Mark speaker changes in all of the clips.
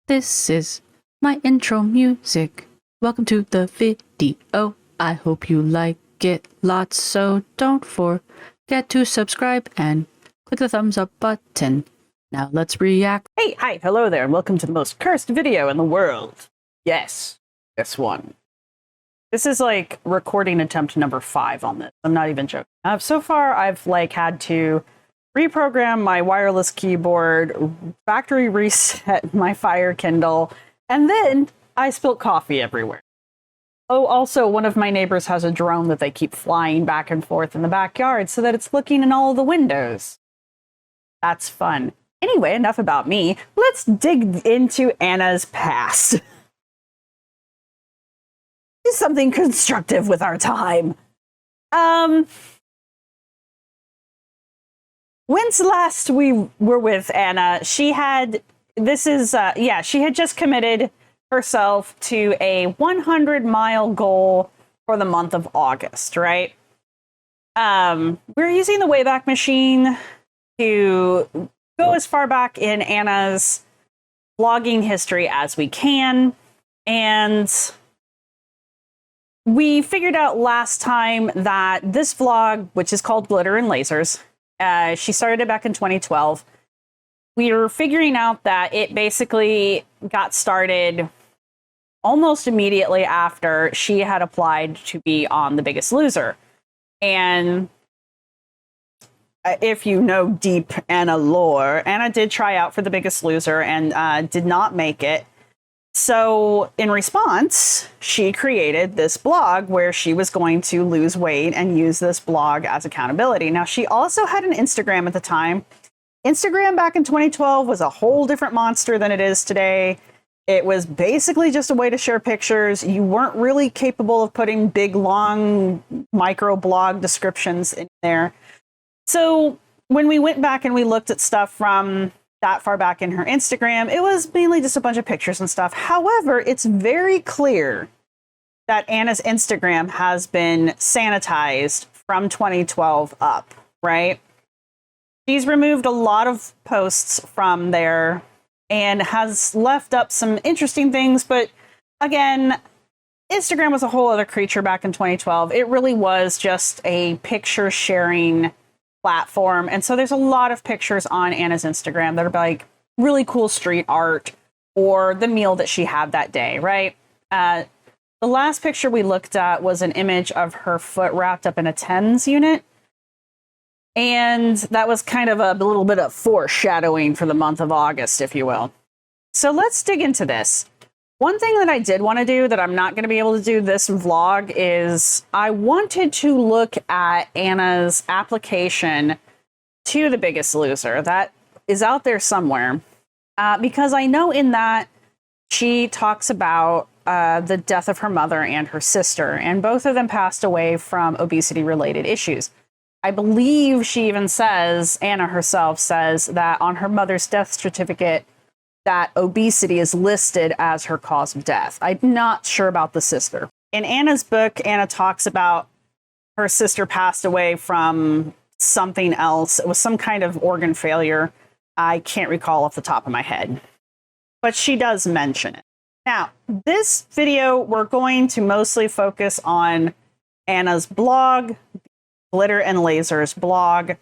Speaker 1: This is my intro music. Welcome to the video. I hope you like it lots, so don't forget to subscribe and click the thumbs up button. Now let's react.
Speaker 2: Hey, hi, hello there, and welcome to the most cursed video in the world. Yes, this one. This is like recording attempt number 5 on this. I'm not even joking. So far, I've had to reprogram my wireless keyboard, factory reset my Fire Kindle, and then I spilled coffee everywhere. Oh, also, one of my neighbors has a drone that they keep flying back and forth in the backyard so that it's looking in all of the windows. That's fun. Anyway, enough about me. Let's dig into Anna's past. Do something constructive with our time. When's last we were with Anna? She had, she had just committed herself to a 100-mile goal for the month of August, right? We're using the Wayback Machine to go as far back in Anna's vlogging history as we can. And we figured out last time that this vlog, which is called Glitter and Lasers, she started it back in 2012. We were figuring out that it basically got started almost immediately after she had applied to be on The Biggest Loser. And if you know deep Anna lore, Anna did try out for The Biggest Loser and did not make it. So in response, she created this blog where she was going to lose weight and use this blog as accountability. Now, she also had an Instagram at the time. Instagram back in 2012 was a whole different monster than it is today. It was basically just a way to share pictures. You weren't really capable of putting big, long micro blog descriptions in there. So when we went back and we looked at stuff from that far back in her Instagram, it was mainly just a bunch of pictures and stuff. However, it's very clear that Anna's Instagram has been sanitized from 2012 up, right? She's removed a lot of posts from there and has left up some interesting things. But again, Instagram was a whole other creature back in 2012. It really was just a picture sharing platform. And so there's a lot of pictures on Anna's Instagram that are like really cool street art or the meal that she had that day, right? The last picture we looked at was an image of her foot wrapped up in a TENS unit. And that was kind of a little bit of foreshadowing for the month of August, if you will. So let's dig into this. One thing that I did want to do that I'm not going to be able to do this vlog is I wanted to look at Anna's application to The Biggest Loser. That is out there somewhere because I know in that she talks about the death of her mother and her sister, and both of them passed away from obesity-related issues. I believe she even says, Anna herself says, that on her mother's death certificate, that obesity is listed as her cause of death. I'm not sure about the sister. In Anna's book, Anna talks about her sister passed away from something else. It was some kind of organ failure. I can't recall off the top of my head, but she does mention it. Now, this video, we're going to mostly focus on Anna's blog, Glitter and Lasers blog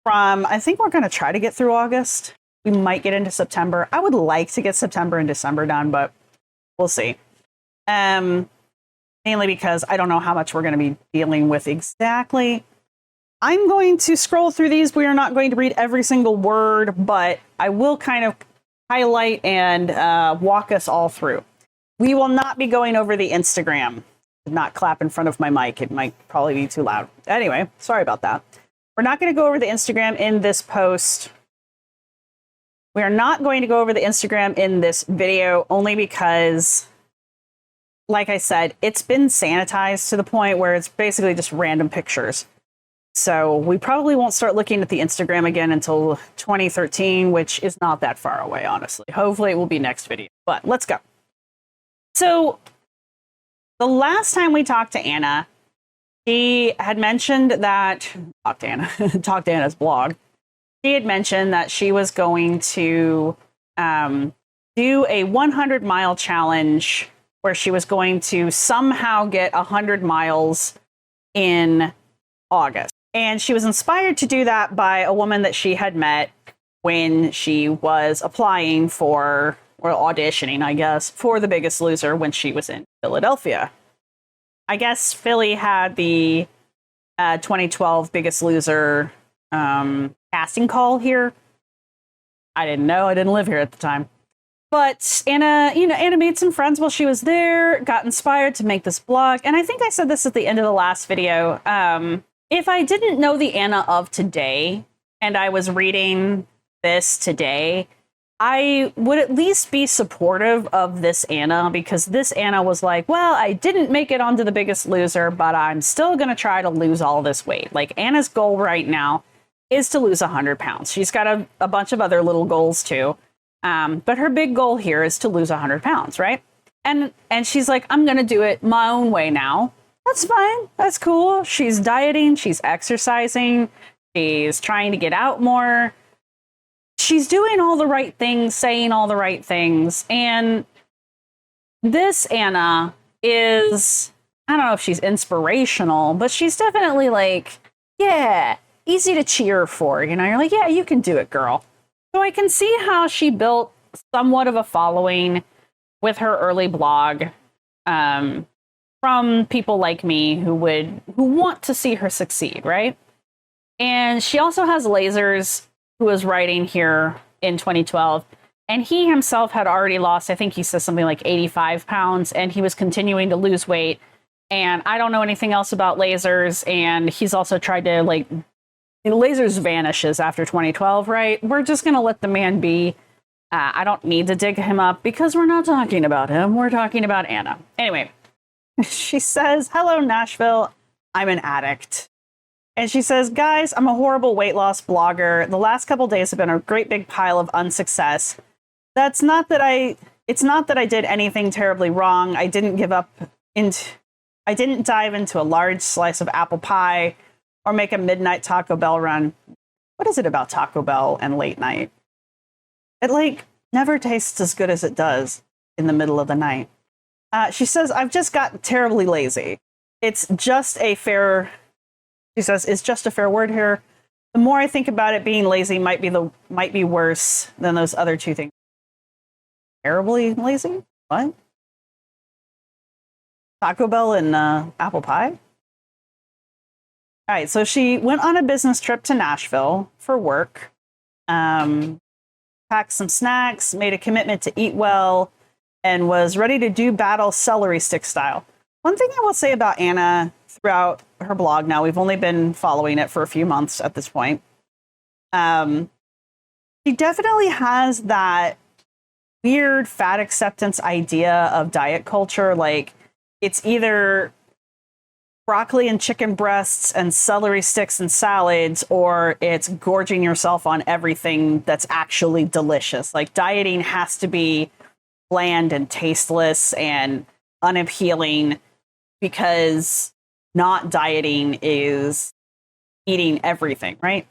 Speaker 2: from, I think we're going to try to get through August. We might get into September. I would like to get September and December done, but we'll see. Mainly because I don't know how much we're going to be dealing with exactly. I'm going to scroll through these. We are not going to read every single word, but I will kind of highlight and walk us all through. We will not be going over the Instagram. Not clap in front of my mic. It might probably be too loud. Anyway, sorry about that. We're not going to go over the Instagram in this post. We are not going to go over the Instagram in this video only because, like I said, it's been sanitized to the point where it's basically just random pictures. So we probably won't start looking at the Instagram again until 2013, which is not that far away, honestly. Hopefully it will be next video, but let's go. So the last time we talked to Anna, she had mentioned that, talked to Anna's blog. She had mentioned that she was going to do a 100-mile challenge where she was going to somehow get 100 miles in August. And she was inspired to do that by a woman that she had met when she was applying for, or auditioning, I guess, for The Biggest Loser when she was in Philadelphia. I guess Philly had the 2012 Biggest Loser casting call here. I didn't know. I didn't live here at the time. But Anna made some friends while she was there, got inspired to make this blog. And I think I said this at the end of the last video. If I didn't know the Anna of today, and I was reading this today, I would at least be supportive of this Anna, because this Anna was like, well, I didn't make it onto The Biggest Loser, but I'm still going to try to lose all this weight. Like, Anna's goal right now is to lose 100 pounds. She's got a bunch of other little goals too. But her big goal here is to lose 100 pounds, right? And she's like, I'm going to do it my own way now. That's fine. That's cool. She's dieting. She's exercising. She's trying to get out more. She's doing all the right things, saying all the right things. And this Anna is, I don't know if she's inspirational, but she's definitely like, yeah, easy to cheer for. You know, you're like, yeah, you can do it, girl. So I can see how she built somewhat of a following with her early blog from people like me who want to see her succeed, right? And she also has Lazers, who was writing here in 2012. And he himself had already lost, I think he says something like 85 pounds, and he was continuing to lose weight. And I don't know anything else about Lazers. And he's also tried to, like, Lazers vanishes after 2012, right? We're just going to let the man be. I don't need to dig him up because we're not talking about him. We're talking about Anna. Anyway, she says, hello, Nashville. I'm an addict. And she says, guys, I'm a horrible weight loss blogger. The last couple days have been a great big pile of unsuccess. It's not that I did anything terribly wrong. I didn't dive into a large slice of apple pie or make a midnight Taco Bell run. What is it about Taco Bell and late night? It, like, never tastes as good as it does in the middle of the night. She says, I've just gotten terribly lazy. It's just a fair word here. The more I think about it, being lazy might be worse than those other two things. Terribly lazy? What? Taco Bell and apple pie? All right, so she went on a business trip to Nashville for work, packed some snacks, made a commitment to eat well, and was ready to do battle celery stick style. One thing I will say about Anna throughout her blog, now we've only been following it for a few months at this point, she definitely has that weird fat acceptance idea of diet culture. Like, it's either broccoli and chicken breasts and celery sticks and salads, or it's gorging yourself on everything that's actually delicious. Like, dieting has to be bland and tasteless and unappealing, because not dieting is eating everything, right?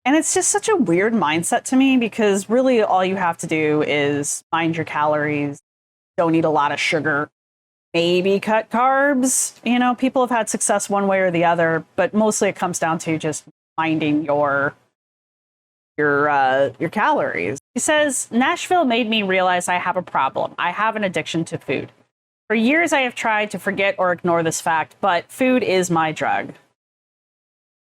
Speaker 2: And it's just such a weird mindset to me, because really all you have to do is mind your calories, don't eat a lot of sugar, maybe cut carbs. You know, people have had success one way or the other, but mostly it comes down to just minding your calories. He says, Nashville made me realize I have a problem. I have an addiction to food. For years, I have tried to forget or ignore this fact, but food is my drug.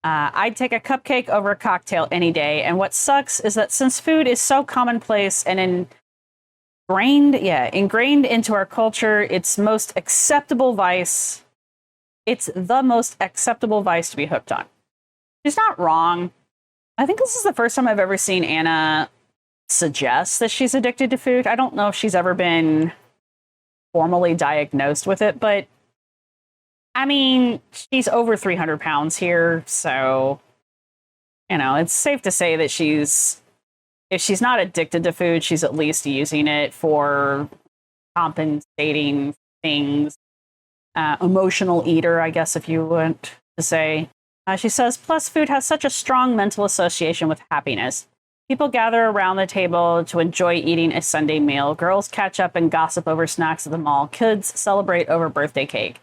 Speaker 2: I'd take a cupcake over a cocktail any day. And what sucks is that since food is so commonplace and ingrained into our culture, it's the most acceptable vice to be hooked on. She's not wrong. I think this is the first time I've ever seen Anna suggest that she's addicted to food. I don't know if she's ever been formally diagnosed with it, but I mean, she's over 300 pounds here, so, you know, it's safe to say that if she's not addicted to food, she's at least using it for compensating things. Emotional eater, I guess, if you want to say. She says, plus food has such a strong mental association with happiness. People gather around the table to enjoy eating a Sunday meal. Girls catch up and gossip over snacks at the mall. Kids celebrate over birthday cake.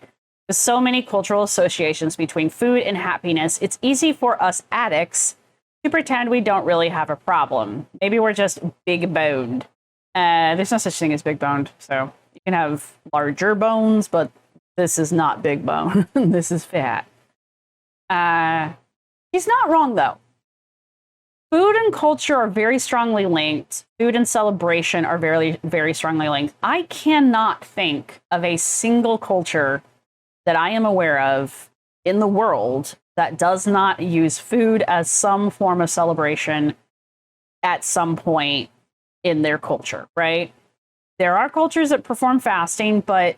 Speaker 2: With so many cultural associations between food and happiness, it's easy for us addicts to pretend we don't really have a problem. Maybe we're just big boned. There's no such thing as big boned. So you can have larger bones, but this is not big bone. This is fat. He's not wrong, though. Food and culture are very strongly linked. Food and celebration are very, very strongly linked. I cannot think of a single culture that I am aware of in the world that does not use food as some form of celebration at some point in their culture, right? There are cultures that perform fasting, but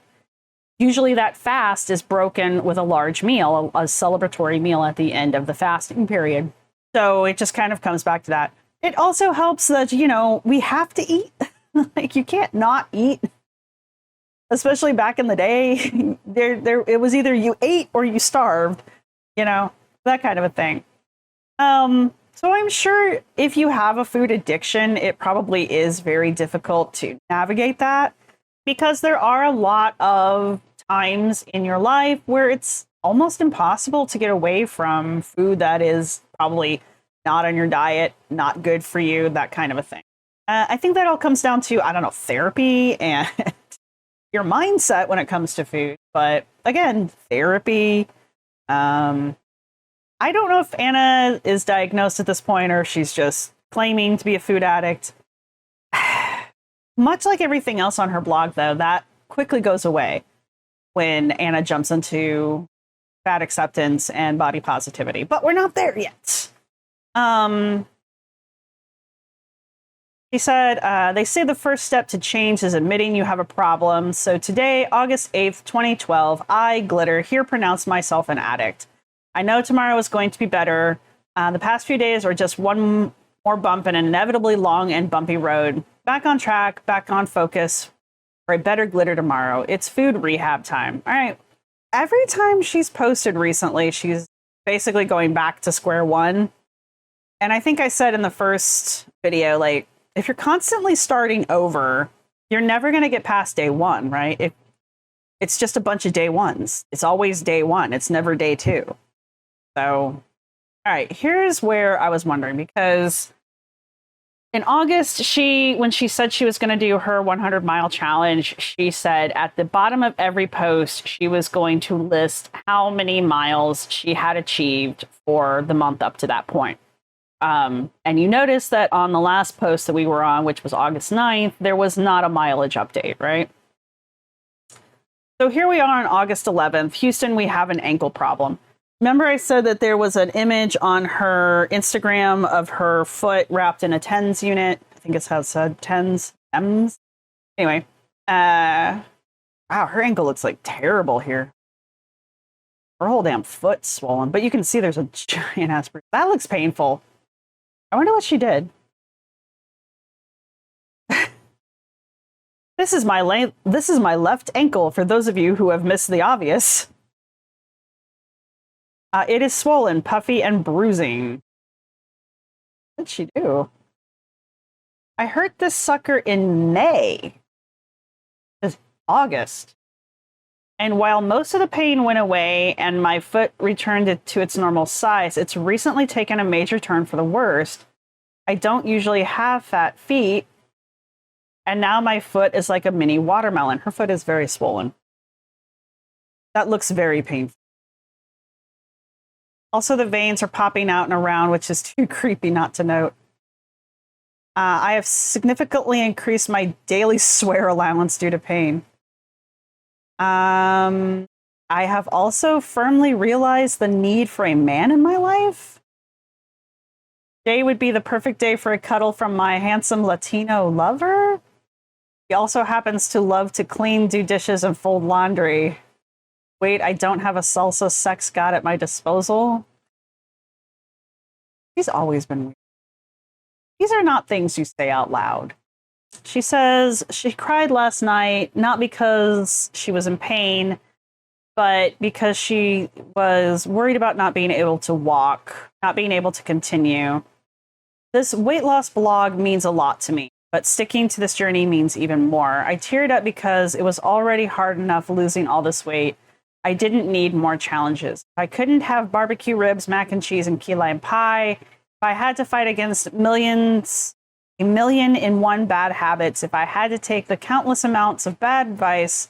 Speaker 2: usually that fast is broken with a large meal, a celebratory meal at the end of the fasting period. So it just kind of comes back to that. It also helps that, you know, we have to eat. Like, you can't not eat. Especially back in the day, it was either you ate or you starved, you know, that kind of a thing. So I'm sure if you have a food addiction, it probably is very difficult to navigate that, because there are a lot of times in your life where it's almost impossible to get away from food that is probably not on your diet, not good for you, that kind of a thing. I think that all comes down to, I don't know, therapy and your mindset when it comes to food. But again, therapy. I don't know if Anna is diagnosed at this point or she's just claiming to be a food addict. Much like everything else on her blog, though, that quickly goes away when Anna jumps into fat acceptance and body positivity. But we're not there yet. He said, they say the first step to change is admitting you have a problem. So today, August 8th, 2012, I, Glitter, here pronounce myself an addict. I know tomorrow is going to be better. The past few days are just one more bump in an inevitably long and bumpy road. Back on track, back on focus for a better Glitter tomorrow. It's food rehab time. All right. Every time she's posted recently, she's basically going back to square one. And I think I said in the first video, like, if you're constantly starting over, you're never going to get past day one, right? It's just a bunch of day ones. It's always day one. It's never day two. So, all right, here's where I was wondering, because in August, when she said she was going to do her 100-mile challenge, she said at the bottom of every post, she was going to list how many miles she had achieved for the month up to that point. And you notice that on the last post that we were on, which was August 9th, there was not a mileage update, right? So here we are on August 11th. Houston, we have an ankle problem. Remember I said that there was an image on her Instagram of her foot wrapped in a TENS unit. I think it's how it said TENS. M's. Anyway, wow, her ankle looks like terrible here. Her whole damn foot's swollen, but you can see there's a giant ass bruise. That looks painful. I wonder what she did. This is my left ankle, for those of you who have missed the obvious. It is swollen, puffy, and bruising. What did she do? I hurt this sucker in May. It's August. And while most of the pain went away and my foot returned to its normal size, it's recently taken a major turn for the worst. I don't usually have fat feet, and now my foot is like a mini watermelon. Her foot is very swollen. That looks very painful. Also, the veins are popping out and around, which is too creepy not to note. I have significantly increased my daily swear allowance due to pain. I have also firmly realized the need for a man in my life. Today would be the perfect day for a cuddle from my handsome Latino lover. He also happens to love to clean, do dishes, and fold laundry. Wait, I don't have a salsa sex god at my disposal. He's always been weird. These are not things you say out loud. She says she cried last night, not because she was in pain, but because she was worried about not being able to walk, not being able to continue. This weight loss blog means a lot to me, but sticking to this journey means even more. I teared up because it was already hard enough losing all this weight. I didn't need more challenges. I couldn't have barbecue ribs, mac and cheese, and key lime pie. If I had to fight against a million in one bad habits, if I had to take the countless amounts of bad advice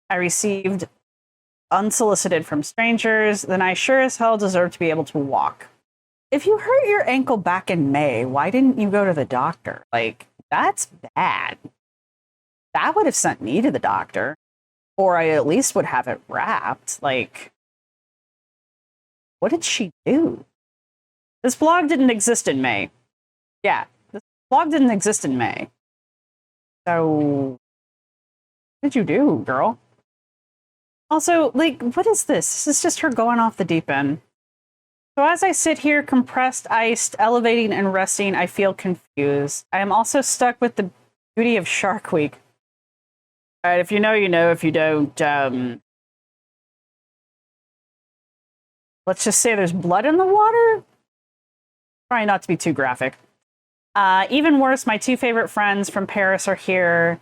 Speaker 2: I received unsolicited from strangers, then I sure as hell deserve to be able to walk. If you hurt your ankle back in May, why didn't you go to the doctor? Like, that's bad. That would have sent me to the doctor. Or I at least would have it wrapped. Like, what did she do? This blog didn't exist in May. Yeah, this blog didn't exist in May. So, what did you do, girl? Also, like, what is this? This is just her going off the deep end. So as I sit here, compressed, iced, elevating, and resting, I feel confused. I am also stuck with the beauty of Shark Week. All right, if you know, you know. If you don't, let's just say there's blood in the water. Try not to be too graphic. Even worse, my two favorite friends from Paris are here.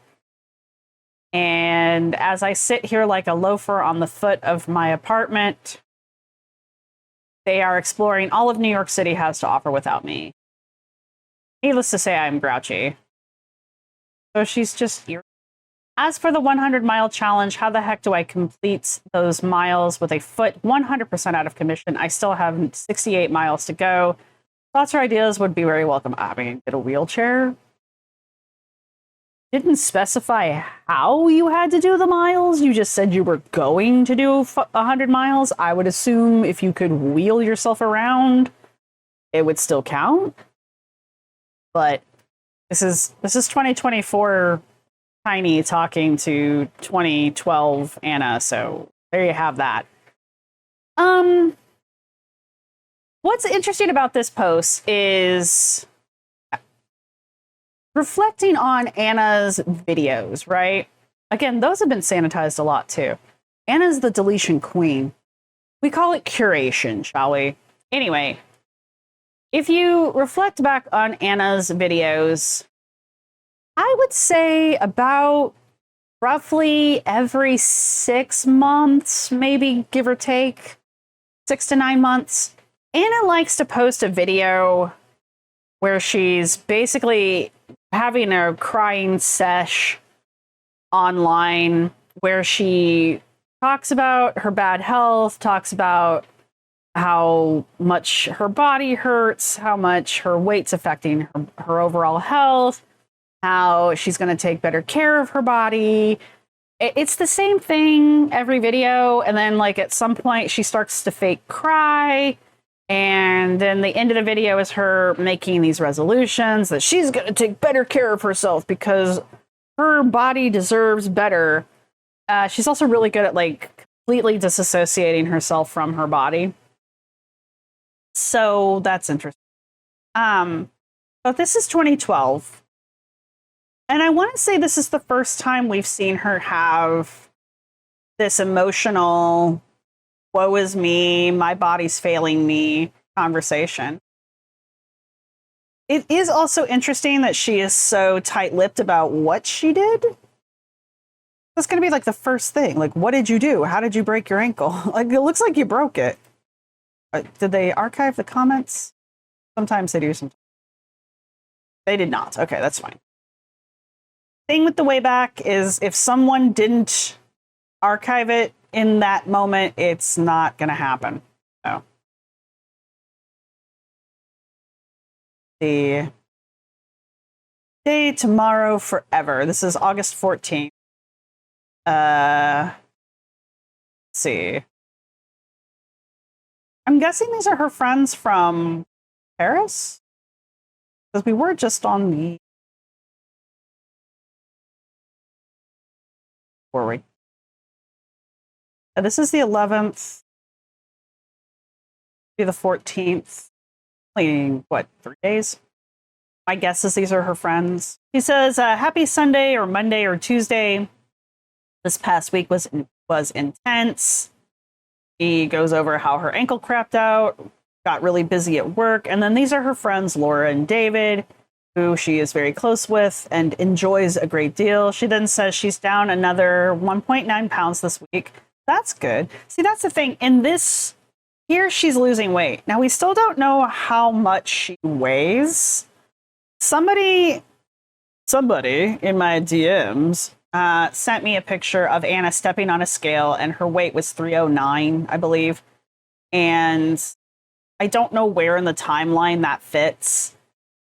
Speaker 2: And as I sit here like a loafer on the foot of my apartment, they are exploring all of New York City has to offer without me. Needless to say, I'm grouchy. So she's just here. As for the 100-mile challenge, how the heck do I complete those miles with a foot 100% out of commission? I still have 68 miles to go. Thoughts or ideas would be very welcome. I mean, get a wheelchair. Didn't specify how you had to do the miles. You just said you were going to do 100 miles. I would assume if you could wheel yourself around, it would still count. But this is 2024 Tiny talking to 2012 Anna. So there you have that. What's interesting about this post is reflecting on Anna's videos, right? Again, those have been sanitized a lot too. Anna's the deletion queen. We call it curation, shall we? Anyway, if you reflect back on Anna's videos, I would say about roughly every 6 months, maybe give or take 6 to 9 months, Anna likes to post a video where she's basically having a crying sesh online where she talks about her bad health, talks about how much her body hurts, how much her weight's affecting her overall health, how she's going to take better care of her body. It's the same thing every video. And then like at some point she starts to fake cry. And then the end of the video is her making these resolutions that she's going to take better care of herself because her body deserves better. She's also really good at like completely disassociating herself from her body. So that's interesting. But this is 2012. And I want to say this is the first time we've seen her have this emotional, woe is me, my body's failing me conversation. It is also interesting that she is so tight-lipped about what she did. That's going to be like the first thing. Like, what did you do? How did you break your ankle? Like, it looks like you broke it. Did they archive the comments? Sometimes they do, sometimes. They did not. Okay, that's fine. Thing with the way back is if someone didn't archive it in that moment, it's not going to happen. So. The day tomorrow forever. This is August 14th. Let's see. I'm guessing these are her friends from Paris? Because we were just on the... Were we? This is the 11th. Be the 14th. Only, what, 3 days? My guess is these are her friends. He says, happy Sunday or Monday or Tuesday. This past week was intense. He goes over how her ankle crapped out, got really busy at work. And then these are her friends, Laura and David, who she is very close with and enjoys a great deal. She then says she's down another 1.9 pounds this week. That's good. See, that's the thing. In this, here she's losing weight. Now, we still don't know how much she weighs. Somebody in my DMs sent me a picture of Anna stepping on a scale, and her weight was 309, I believe. And I don't know where in the timeline that fits.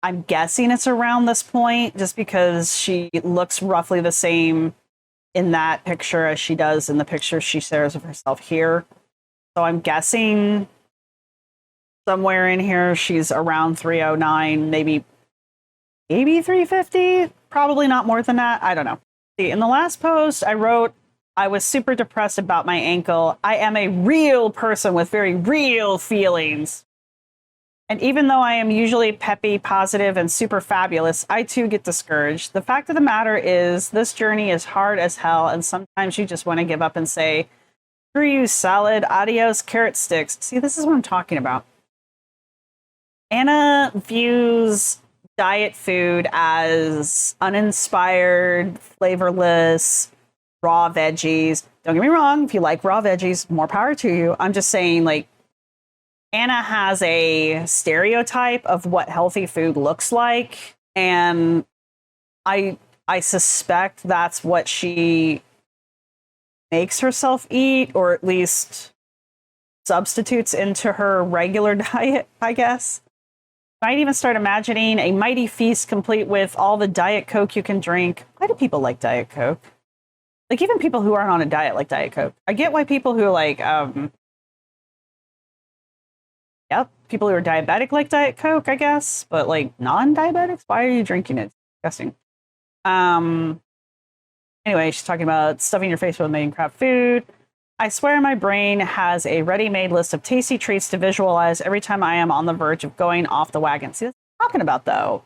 Speaker 2: I'm guessing it's around this point, just because she looks roughly the same in that picture as she does in the picture she shares of herself here. So I'm guessing somewhere in here she's around 309, maybe 350, probably not more than that. I don't know. See, in the last post I wrote, I was super depressed about my ankle. I am a real person with very real feelings. And even though I am usually peppy, positive, and super fabulous, I too get discouraged. The fact of the matter is, this journey is hard as hell, and sometimes you just want to give up and say, screw you, salad, adios, carrot sticks. See, this is what I'm talking about. Anna views diet food as uninspired, flavorless, raw veggies. Don't get me wrong, if you like raw veggies, more power to you. I'm just saying, like, Anna has a stereotype of what healthy food looks like, and I suspect that's what she makes herself eat, or at least substitutes into her regular diet, I guess. Might even start imagining a mighty feast complete with all the Diet Coke you can drink. Why do people like Diet Coke? Like, even people who aren't on a diet like Diet Coke. I get why people who like, people who are diabetic like Diet Coke, I guess, but like non-diabetics, why are you drinking it? It's disgusting. Anyway, she's talking about stuffing your face with making crap food. I swear my brain has a ready-made list of tasty treats to visualize every time I am on the verge of going off the wagon. See, that's what I'm talking about, though.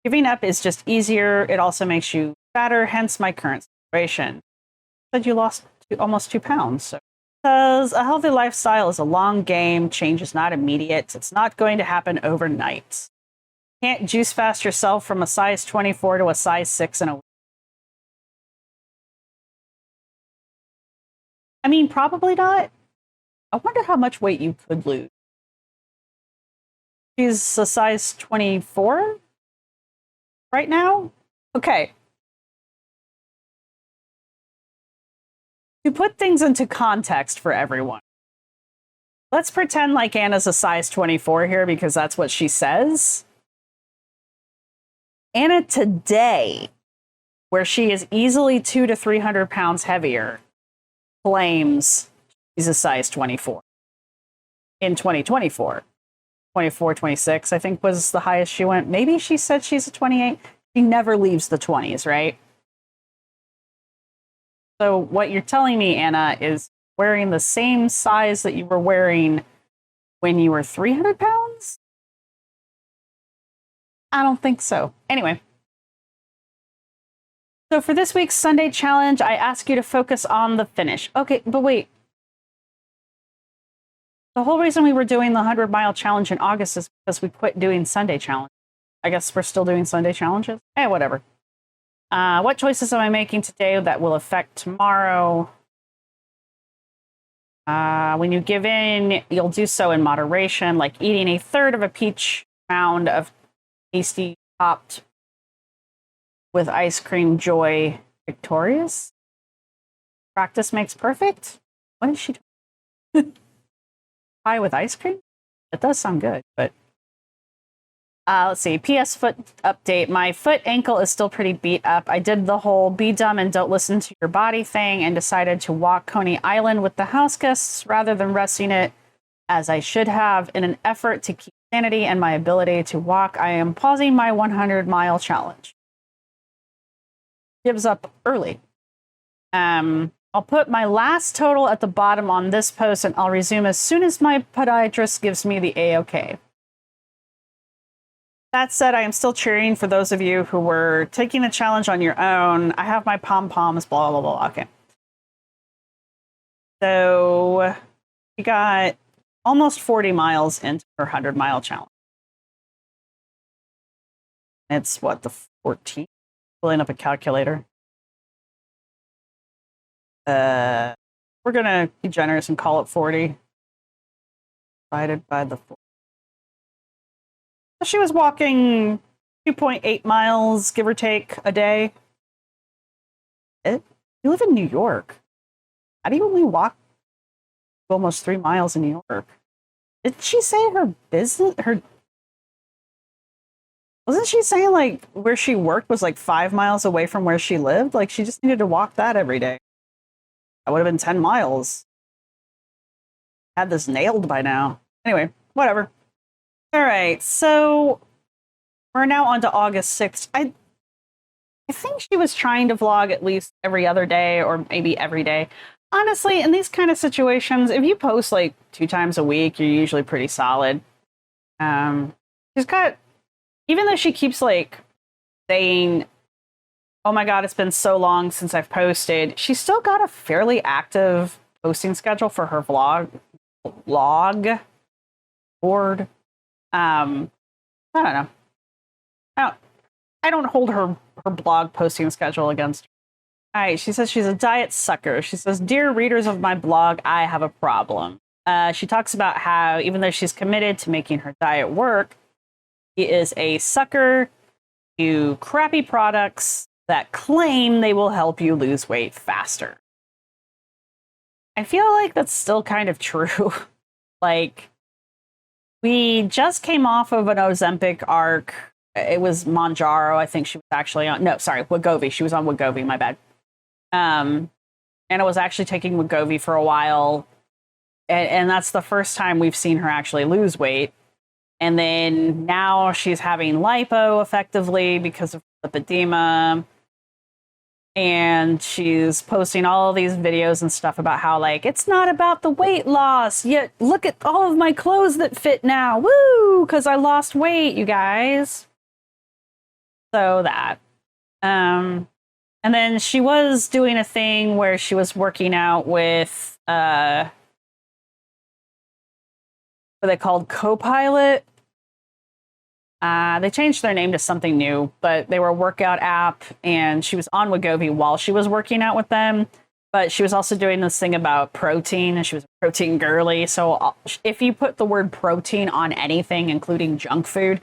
Speaker 2: Giving up is just easier. It also makes you fatter, hence my current situation. Said you lost almost 2 pounds, so. Says a healthy lifestyle is a long game. Change is not immediate. It's not going to happen overnight. Can't juice fast yourself from a size 24 to a size 6 in a week. I mean, probably not. I wonder how much weight you could lose. She's a size 24 right now? Okay. To put things into context for everyone, let's pretend like Anna's a size 24 here because that's what she says. Anna today, where she is easily 200 to 300 pounds heavier, claims she's a size 24. In 2024. 24, 26, I think was the highest she went. Maybe she said she's a 28. She never leaves the 20s, right? So what you're telling me, Anna, is wearing the same size that you were wearing when you were 300 pounds? I don't think so. Anyway. So for this week's Sunday challenge, I ask you to focus on the finish. Okay, but wait. The whole reason we were doing the 100-mile challenge in August is because we quit doing Sunday challenge. I guess we're still doing Sunday challenges? Whatever. What choices am I making today that will affect tomorrow? When you give in, you'll do so in moderation, like eating a third of a peach pound of tasty topped with ice cream joy victorious. Practice makes perfect. What is she doing? Pie with ice cream? It does sound good, but let's see. PS foot update. My foot ankle is still pretty beat up. I did the whole be dumb and don't listen to your body thing and decided to walk Coney Island with the house guests rather than resting it as I should have. In an effort to keep sanity and my ability to walk, I am pausing my 100-mile challenge. Gives up early. I'll put my last total at the bottom on this post and I'll resume as soon as my podiatrist gives me the A-OK. That said, I am still cheering for those of you who were taking the challenge on your own. I have my pom-poms, blah, blah, blah. Okay. So we got almost 40 miles into her 100-mile challenge. It's what, the 14th? Pulling up a calculator. We're gonna be generous and call it 40 divided by the 4. So she was walking 2.8 miles, give or take, a day. You live in New York. How do you only walk almost 3 miles in New York? Did she say her business? Wasn't she saying like where she worked was like 5 miles away from where she lived? Like she just needed to walk that every day. That would have been 10 miles. Had this nailed by now. Anyway, whatever. All right, so we're now on to August 6th. I think she was trying to vlog at least every other day or maybe every day. Honestly, in these kind of situations, if you post like 2 times a week, you're usually pretty solid. She's got, even though she keeps like saying, oh my God, it's been so long since I've posted, she's still got a fairly active posting schedule for her vlog board. I don't know. I don't hold her blog posting schedule against her. All right, she says she's a diet sucker. She says, dear readers of my blog, I have a problem. She talks about how even though she's committed to making her diet work, she is a sucker to crappy products that claim they will help you lose weight faster. I feel like that's still kind of true. Like, we just came off of an Ozempic arc. It was Monjaro, I think she was actually on. No, sorry, Wegovy. She was on Wegovy, my bad. And I was actually taking Wegovy for a while. And that's the first time we've seen her actually lose weight. And then now she's having lipo effectively because of lipedema. And she's posting all these videos and stuff about how, like, it's not about the weight loss. Yet look at all of my clothes that fit now. Woo! Because I lost weight, you guys. So that. And then she was doing a thing where she was working out with what are they called? Copilot. They changed their name to something new, but they were a workout app, and she was on Wegovy while she was working out with them. But she was also doing this thing about protein, and she was a protein girly. So if you put the word protein on anything, including junk food,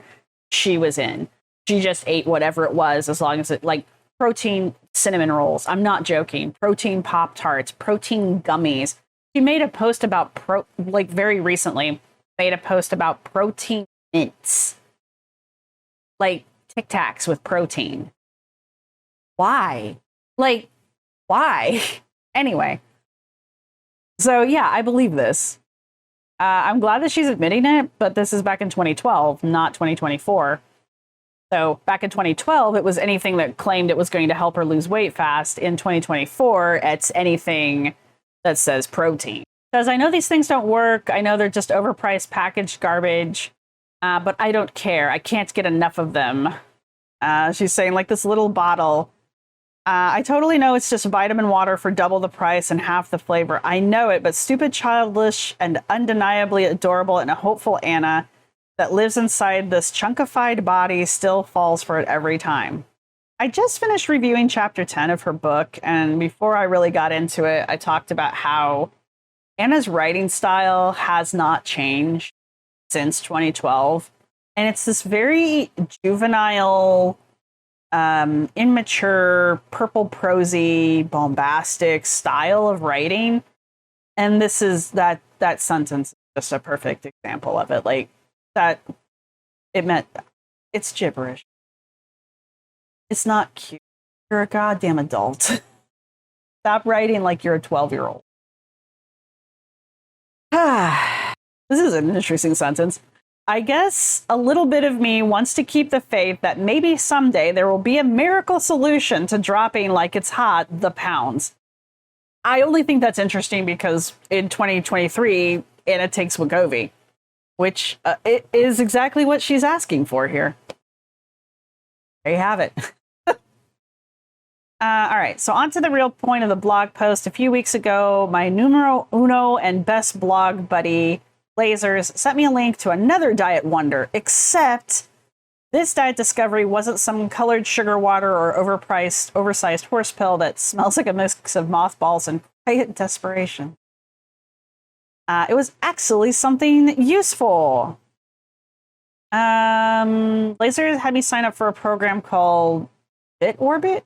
Speaker 2: she was in. She just ate whatever it was, as long as it, like, protein cinnamon rolls. I'm not joking. Protein Pop-Tarts, protein gummies. She made a post about very recently, made a post about protein mints. Like Tic Tacs with protein. Why? Like, why? Anyway. So yeah, I believe this. I'm glad that she's admitting it, but this is back in 2012, not 2024. So back in 2012, it was anything that claimed it was going to help her lose weight fast. In 2024, it's anything that says protein. Because I know these things don't work. I know they're just overpriced packaged garbage. But I don't care. I can't get enough of them. She's saying, like, this little bottle. I totally know it's just vitamin water for double the price and half the flavor. I know it, but stupid, childish, and undeniably adorable and a hopeful Anna that lives inside this chunkified body still falls for it every time. I just finished reviewing chapter 10 of her book, and before I really got into it, I talked about how Anna's writing style has not changed since 2012, and it's this very juvenile, immature, purple prosy, bombastic style of writing. And this is that sentence is just a perfect example of it. Like, that it meant it's gibberish. It's not cute. You're a goddamn adult. Stop writing like you're a 12-year-old. This is an interesting sentence. I guess a little bit of me wants to keep the faith that maybe someday there will be a miracle solution to dropping like it's hot the pounds. I only think that's interesting because in 2023, Anna takes Wegovy, which it is exactly what she's asking for here. There you have it. All right, so on to the real point of the blog post. A few weeks ago, my numero uno and best blog buddy, Lazers sent me a link to another diet wonder, except this diet discovery wasn't some colored sugar water or oversized horse pill that smells like a mix of mothballs and quiet desperation. It was actually something useful. Lazers had me sign up for a program called FitOrbit.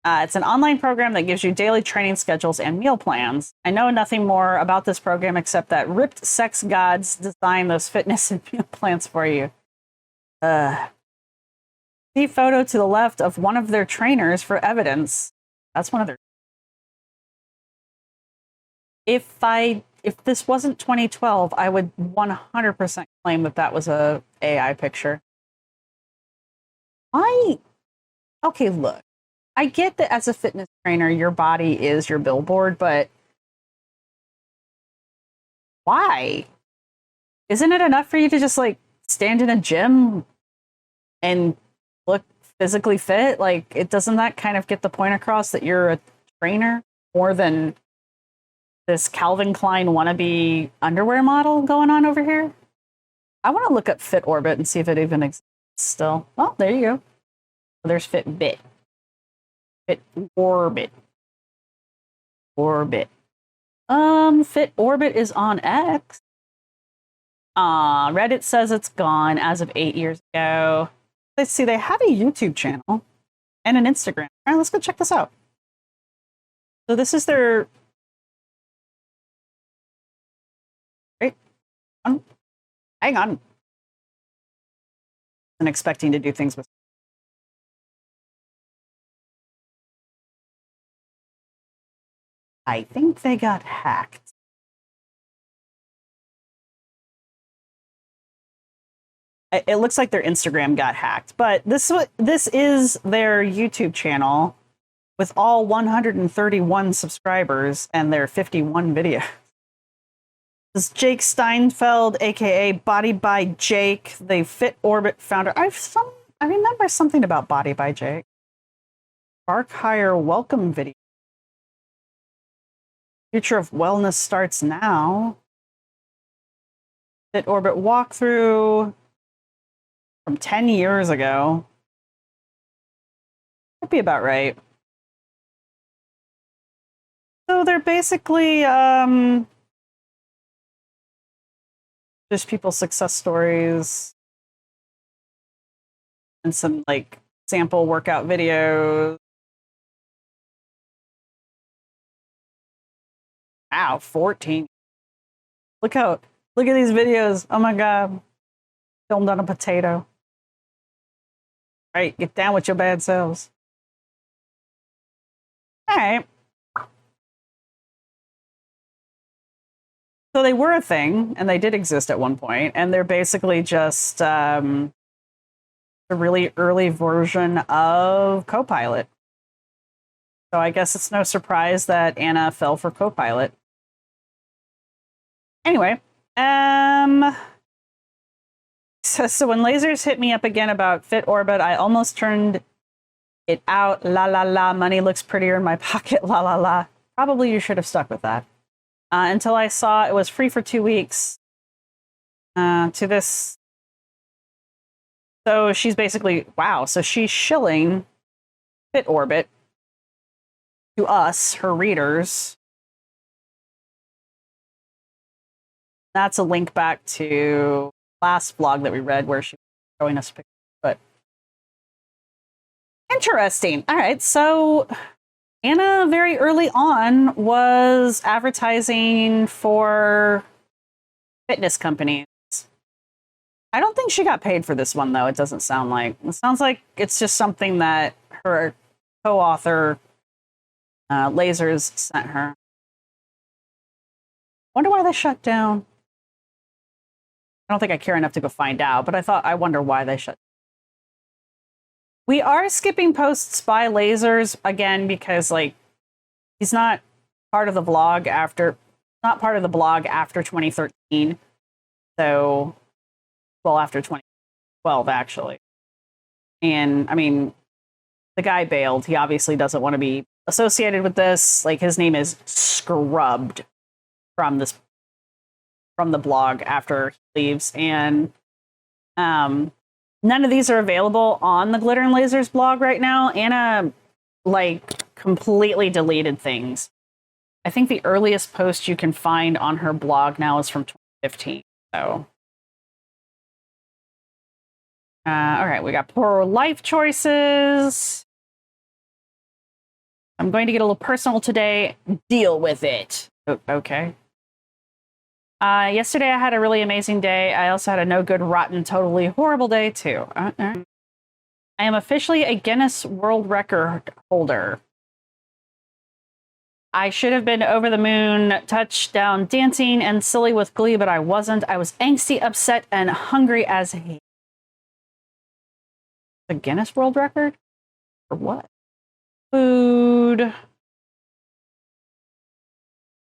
Speaker 2: It's an online program that gives you daily training schedules and meal plans. I know nothing more about this program except that ripped sex gods design those fitness and meal plans for you. See photo to the left of one of their trainers for evidence. That's one of their. If this wasn't 2012, I would 100% claim that that was a AI picture. Okay, look. I get that as a fitness trainer, your body is your billboard, but why? Isn't it enough for you to just like stand in a gym and look physically fit? Like, doesn't that kind of get the point across that you're a trainer more than this Calvin Klein wannabe underwear model going on over here? I want to look up FitOrbit and see if it even exists still. Oh, there you go. There's Fitbit. FitOrbit. FitOrbit is on X. Reddit says it's gone as of 8 years ago. Let's see, they have a YouTube channel and an Instagram. All right, let's go check this out. So this is their... Wait. Hang on. I'm expecting to do things with... I think they got hacked. It looks like their Instagram got hacked, but this is their YouTube channel with all 131 subscribers and their 51 videos. This is Jake Steinfeld, aka Body by Jake, the FitOrbit founder. I remember something about Body by Jake. Bark Hire welcome video. Future of wellness starts now. FitOrbit walkthrough from 10 years ago. That'd be about right. So they're basically just people's success stories and some like sample workout videos. Wow, 14. Look at these videos. Oh my God. Filmed on a potato. All right, get down with your bad selves. All right. So they were a thing, and they did exist at one point, and they're basically just a really early version of Copilot. So I guess it's no surprise that Anna fell for Copilot. Anyway, so when Lazers hit me up again about FitOrbit, I almost turned it out. La la la, money looks prettier in my pocket. La la la. Probably you should have stuck with that. Until I saw it was free for 2 weeks to this. So she's basically, wow, so she's shilling FitOrbit to us, her readers. That's a link back to last vlog that we read where she was showing us pictures. But interesting. All right, so Anna very early on was advertising for fitness companies. I don't think she got paid for this one, though. It doesn't sound like. It sounds like it's just something that her co-author Lazers sent her. Wonder why they shut down. I don't think I care enough to go find out, but I wonder why they shut down. We are skipping posts by Lazers again because like he's not part of the vlog after blog after 2013. So well, after 2012 actually. And I mean, the guy bailed. He obviously doesn't want to be associated with this. Like his name is scrubbed from this from the blog after he leaves. And none of these are available on the Glitter and Lasers blog right now. Anna, like, completely deleted things. I think the earliest post you can find on her blog now is from 2015. So, all right, we got poor life choices. I'm going to get a little personal today. Deal with it. Okay. Yesterday I had a really amazing day. I also had a no good, rotten, totally horrible day too. I am officially a Guinness World Record holder. I should have been over the moon, touchdown dancing, and silly with glee, but I wasn't. I was angsty, upset, and hungry as hell. The Guinness World Record? For what? Food.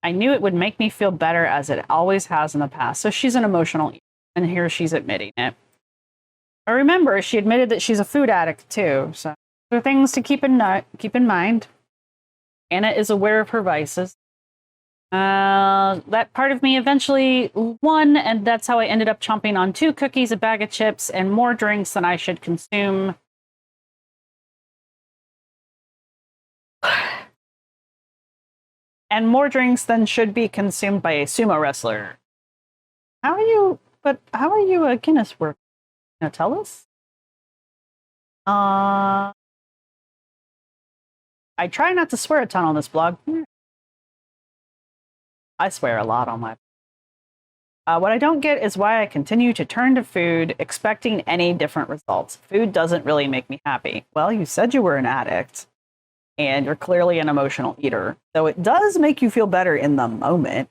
Speaker 2: I knew it would make me feel better as it always has in the past. So she's an emotional eater, and here she's admitting it. I remember she admitted that she's a food addict too. So there are things to keep in mind. Anna is aware of her vices. That part of me eventually won, and that's how I ended up chomping on 2 cookies, a bag of chips, and more drinks than I should consume. And more drinks than should be consumed by a sumo wrestler. How are you a Guinness World? Can you tell us? I try not to swear a ton on this blog. I swear a lot on my. What I don't get is why I continue to turn to food, expecting any different results. Food doesn't really make me happy. Well, you said you were an addict, and you're clearly an emotional eater, so it does make you feel better in the moment.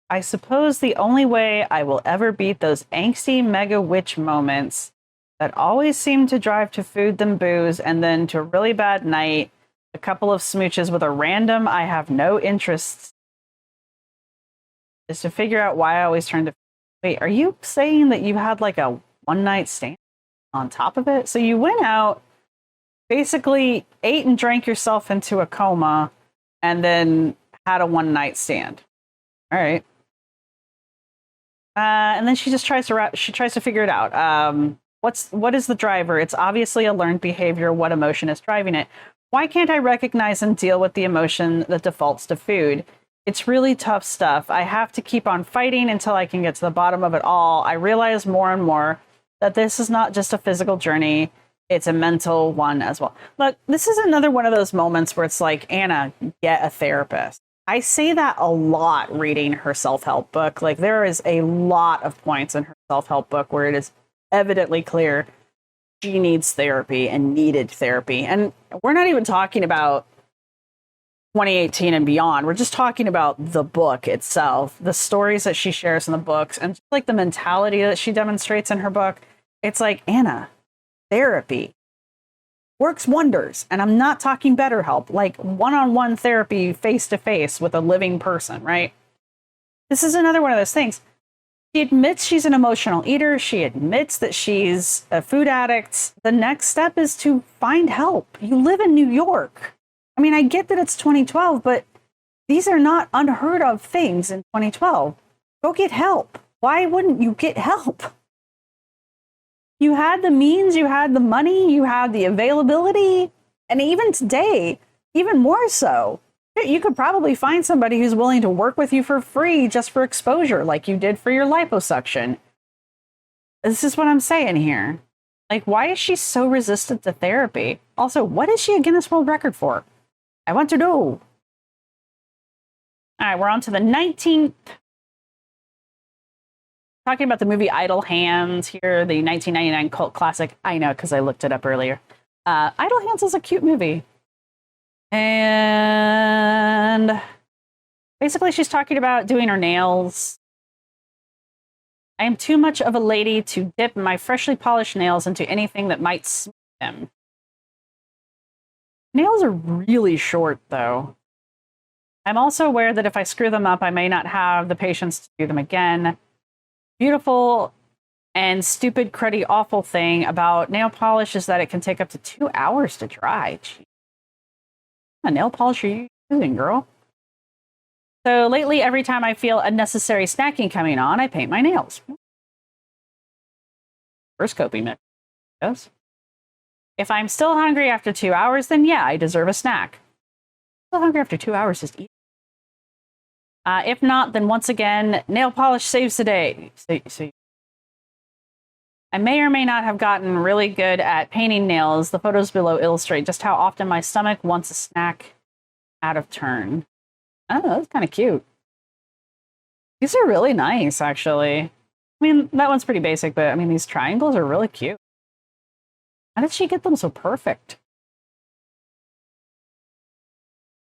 Speaker 2: I suppose the only way I will ever beat those angsty mega witch moments that always seem to drive to food than booze, and then to a really bad night, a couple of smooches with a random I have no interest, is to figure out why I always turn to. Wait, are you saying that you had like a one-night stand on top of it? So you went out, basically ate and drank yourself into a coma, and then had a one-night stand. All right. And then she just tries to figure it out. What is the driver? It's obviously a learned behavior. What emotion is driving it? Why can't I recognize and deal with the emotion that defaults to food? It's really tough stuff. I have to keep on fighting until I can get to the bottom of it all. I realize more and more that this is not just a physical journey. It's a mental one as well. Look, this is another one of those moments where it's like, Anna, get a therapist. I say that a lot reading her self-help book. Like, there is a lot of points in her self-help book where it is evidently clear she needs therapy and needed therapy. And we're not even talking about 2018 and beyond. We're just talking about the book itself, the stories that she shares in the books, and just like the mentality that she demonstrates in her book. It's like, Anna, therapy works wonders. And I'm not talking BetterHelp, like one-on-one therapy, face-to-face with a living person, right? This is another one of those things. She admits she's an emotional eater. She admits that she's a food addict. The next step is to find help. You live in New York. I mean, I get that it's 2012, but these are not unheard of things in 2012. Go get help. Why wouldn't you get help? You had the means, you had the money, you had the availability, and even today, even more so. You could probably find somebody who's willing to work with you for free just for exposure, like you did for your liposuction. This is what I'm saying here. Like, why is she so resistant to therapy? Also, what is she a Guinness World Record for? I want to know. All right, we're on to the 19th. Talking about the movie Idle Hands here, the 1999 cult classic. I know, because I looked it up earlier. Idle Hands is a cute movie. And basically she's talking about doing her nails. I am too much of a lady to dip my freshly polished nails into anything that might smooth them. Nails are really short, though. I'm also aware that if I screw them up, I may not have the patience to do them again. Beautiful and stupid, cruddy, awful thing about nail polish is that it can take up to 2 hours to dry. Jeez. What nail polish are you using, girl? So lately, every time I feel unnecessary snacking coming on, I paint my nails. First coping mechanism. Yes. If I'm still hungry after 2 hours, then yeah, I deserve a snack. Still hungry after 2 hours, just eat. If not, then once again, nail polish saves the day. I may or may not have gotten really good at painting nails. The photos below illustrate just how often my stomach wants a snack out of turn. Oh, that's kind of cute. These are really nice, actually. I mean, that one's pretty basic, but I mean, these triangles are really cute. How did she get them so perfect?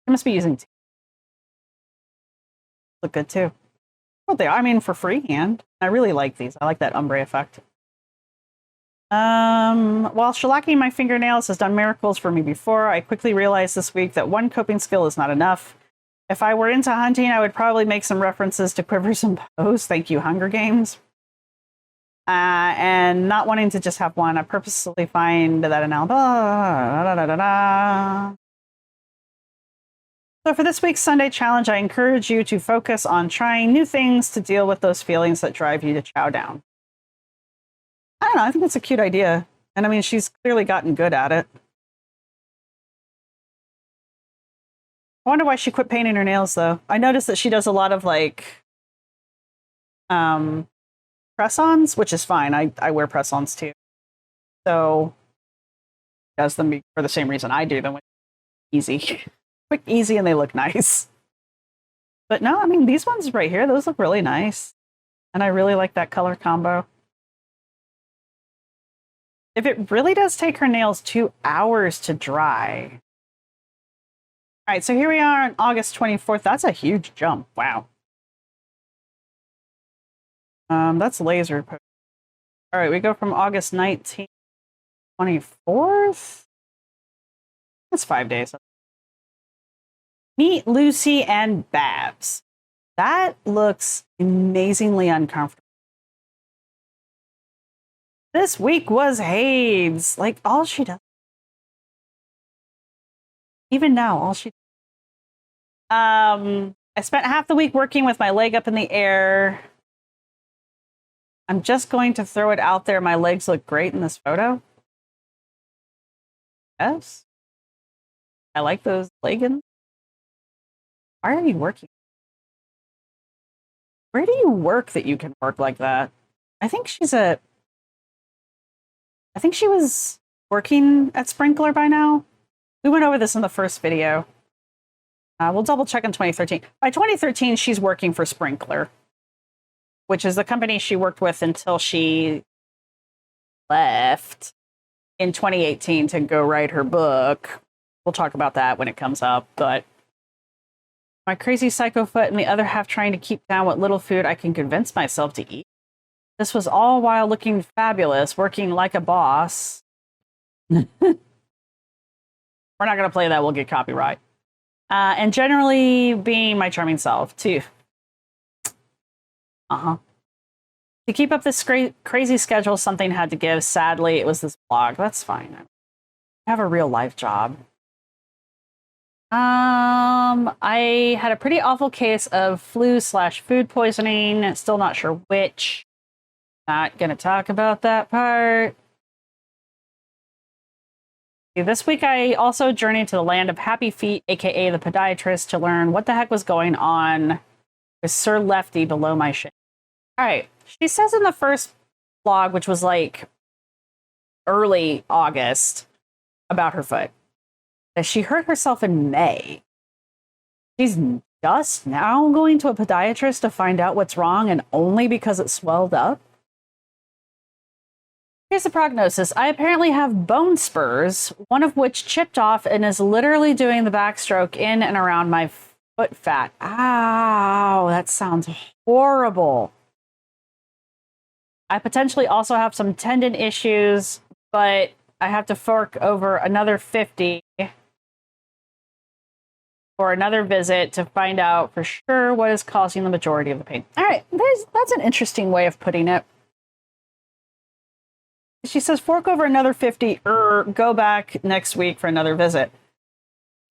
Speaker 2: She must be using tea. Look good too. What they are, I mean, for freehand. I really like these. I like that ombre effect. While shellacking my fingernails has done miracles for me before, I quickly realized this week that one coping skill is not enough. If I were into hunting, I would probably make some references to quivers and bows. Thank you, Hunger Games. And not wanting to just have one, I purposely find that So for this week's Sunday challenge, I encourage you to focus on trying new things to deal with those feelings that drive you to chow down. I don't know, I think that's a cute idea. And I mean, she's clearly gotten good at it. I wonder why she quit painting her nails, though. I noticed that she does a lot of, like, press-ons, which is fine. I wear press-ons, too. So, she does them for the same reason I do them. Easy. Quick, easy, and they look nice. But no, I mean, these ones right here, those look really nice. And I really like that color combo. If it really does take her nails 2 hours to dry. All right, so here we are on August 24th. That's a huge jump. Wow. That's laser. All right, we go from August 19th, 24th. That's 5 days. Meet Lucy and Babs. That looks amazingly uncomfortable. This week was Hades. Like, all she does. Even now, all she I spent half the week working with my leg up in the air. I'm just going to throw it out there. My legs look great in this photo. Yes. I like those leggings. Why are you working? Where do you work that you can work like that? I think she was working at Sprinkler by now. We went over this in the first video. We'll double check in 2013. By 2013, she's working for Sprinkler, which is the company she worked with until she left in 2018 to go write her book. We'll talk about that when it comes up. But my crazy psycho foot and the other half trying to keep down what little food I can convince myself to eat. This was all while looking fabulous, working like a boss. We're not going to play that. We'll get copyright. And generally being my charming self, too. To keep up this crazy schedule, something had to give. Sadly, it was this blog. That's fine. I have a real life job. I had a pretty awful case of flu/food poisoning. Still not sure which. Not going to talk about that part. This week, I also journeyed to the land of Happy Feet, aka the podiatrist, to learn what the heck was going on with Sir Lefty below my shin. All right. She says in the first blog, which was like early August, about her foot, that she hurt herself in May. She's just now going to a podiatrist to find out what's wrong, and only because it swelled up. Here's the prognosis. I apparently have bone spurs, one of which chipped off and is literally doing the backstroke in and around my foot fat. Ow, that sounds horrible. I potentially also have some tendon issues, but I have to fork over another 50 for another visit to find out for sure what is causing the majority of the pain. All right, that's an interesting way of putting it. She says, fork over another 50 or go back next week for another visit.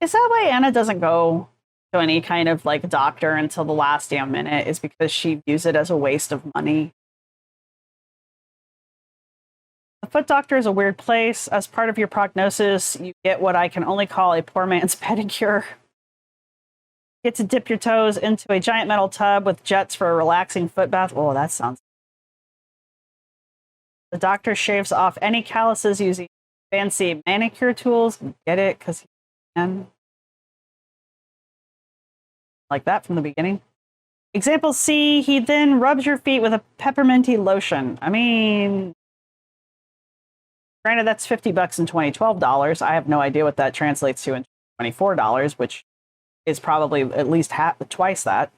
Speaker 2: Is that why Anna doesn't go to any kind of like doctor until the last damn minute is because she views it as a waste of money. The foot doctor is a weird place. As part of your prognosis, you get what I can only call a poor man's pedicure. You get to dip your toes into a giant metal tub with jets for a relaxing foot bath. Oh, that sounds... The doctor shaves off any calluses using fancy manicure tools. Get it? Because he can. Like that from the beginning. Example C, he then rubs your feet with a pepperminty lotion. I mean, granted, that's $50 in 2012 dollars. I have no idea what that translates to in $24, which is probably at least twice that.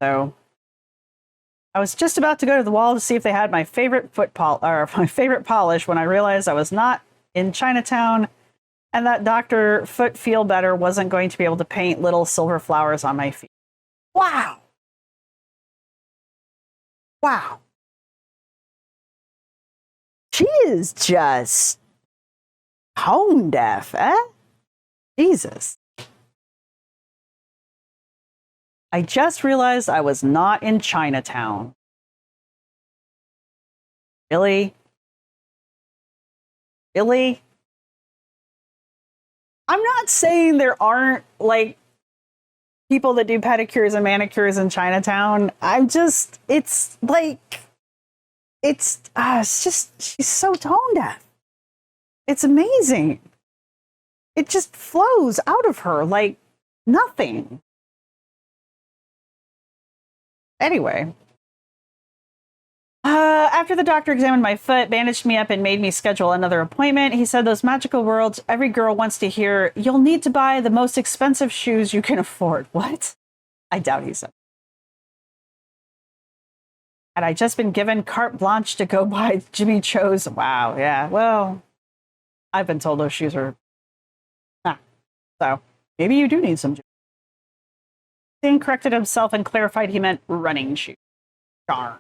Speaker 2: So I was just about to go to the wall to see if they had my favorite my favorite polish when I realized I was not in Chinatown, and that Dr. Foot Feel Better wasn't going to be able to paint little silver flowers on my feet. Wow. Wow. She is just tone deaf, eh? Jesus. I just realized I was not in Chinatown. Really? Really? I'm not saying there aren't, like, people that do pedicures and manicures in Chinatown. It's just, she's so tone deaf. It's amazing. It just flows out of her like nothing. Anyway, after the doctor examined my foot, bandaged me up, and made me schedule another appointment, he said, those magical words every girl wants to hear, you'll need to buy the most expensive shoes you can afford. What? I doubt he said. Had I just been given carte blanche to go buy Jimmy Cho's? Wow, yeah, well, I've been told those shoes are... So, maybe you do need some. Then corrected himself and clarified he meant running shoes. Darn.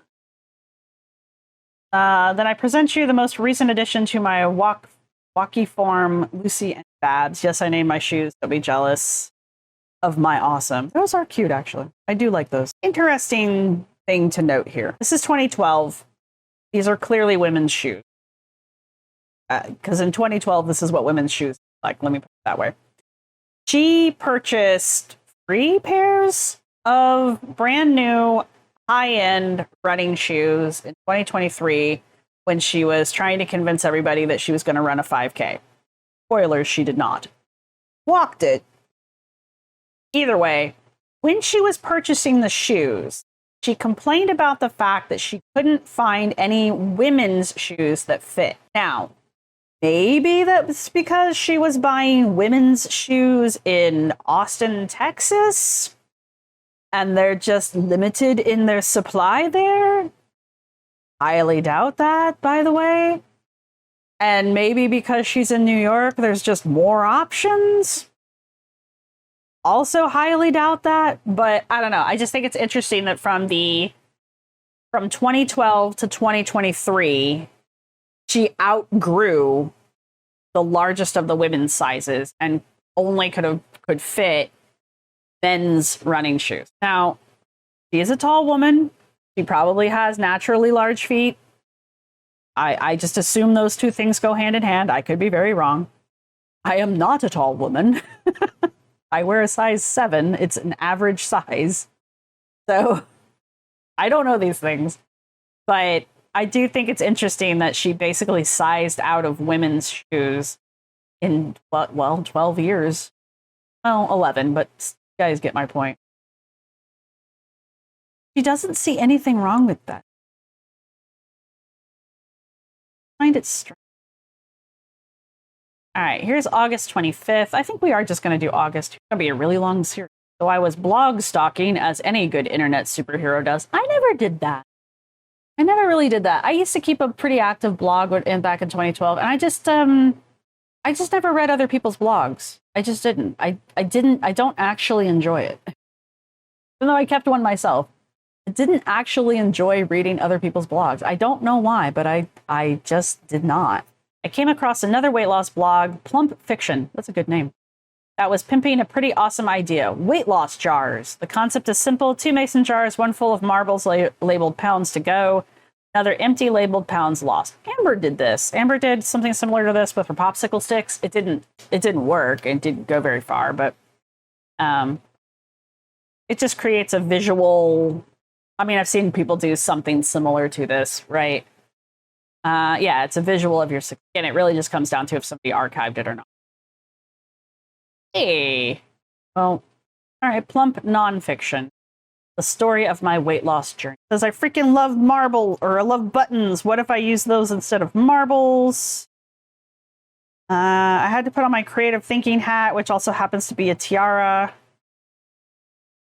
Speaker 2: Then I present you the most recent addition to my walkie form, Lucy and Babs. Yes, I named my shoes. Don't be jealous of my awesome. Those are cute, actually. I do like those. Interesting thing to note here. This is 2012. These are clearly women's shoes. Because in 2012, this is what women's shoes look like. Let me put it that way. She purchased 3 pairs of brand new high-end running shoes in 2023 when she was trying to convince everybody that she was going to run a 5K. Spoilers, she did not. Walked it. Either way, when she was purchasing the shoes, she complained about the fact that she couldn't find any women's shoes that fit. Now, maybe that's because she was buying women's shoes in Austin, Texas, and they're just limited in their supply there. Highly doubt that, by the way. And maybe because she's in New York, there's just more options. Also highly doubt that, but I don't know. I just think it's interesting that from 2012 to 2023, she outgrew the largest of the women's sizes and only could fit men's running shoes. Now, she is a tall woman. She probably has naturally large feet. I just assume those two things go hand in hand. I could be very wrong. I am not a tall woman. I wear a size 7. It's an average size. So I don't know these things, but I do think it's interesting that she basically sized out of women's shoes in, 12 years. Well, 11, but you guys get my point. She doesn't see anything wrong with that. I find it strange. All right, here's August 25th. I think we are just going to do August. It's going to be a really long series. So I was blog stalking, as any good internet superhero does. I never did that. I never really did that. I used to keep a pretty active blog back in 2012, and I just never read other people's blogs. I just didn't. I don't actually enjoy it. Even though I kept one myself, I didn't actually enjoy reading other people's blogs. I don't know why, but I just did not. I came across another weight loss blog, Plump Fiction. That's a good name. that was pimping a pretty awesome idea. Weight loss jars. The concept is simple. 2 mason jars, one full of marbles labeled pounds to go, another empty labeled pounds lost. Amber did this. Amber did something similar to this with her popsicle sticks. It didn't work. It didn't go very far, but it just creates a visual. I mean, I've seen people do something similar to this, right? Yeah, it's a visual of your success. And it really just comes down to if somebody archived it or not. Hey. Well, all right, plump nonfiction. The story of my weight loss journey. Says I freaking love marble, or I love buttons. What if I use those instead of marbles? I had to put on my creative thinking hat, which also happens to be a tiara.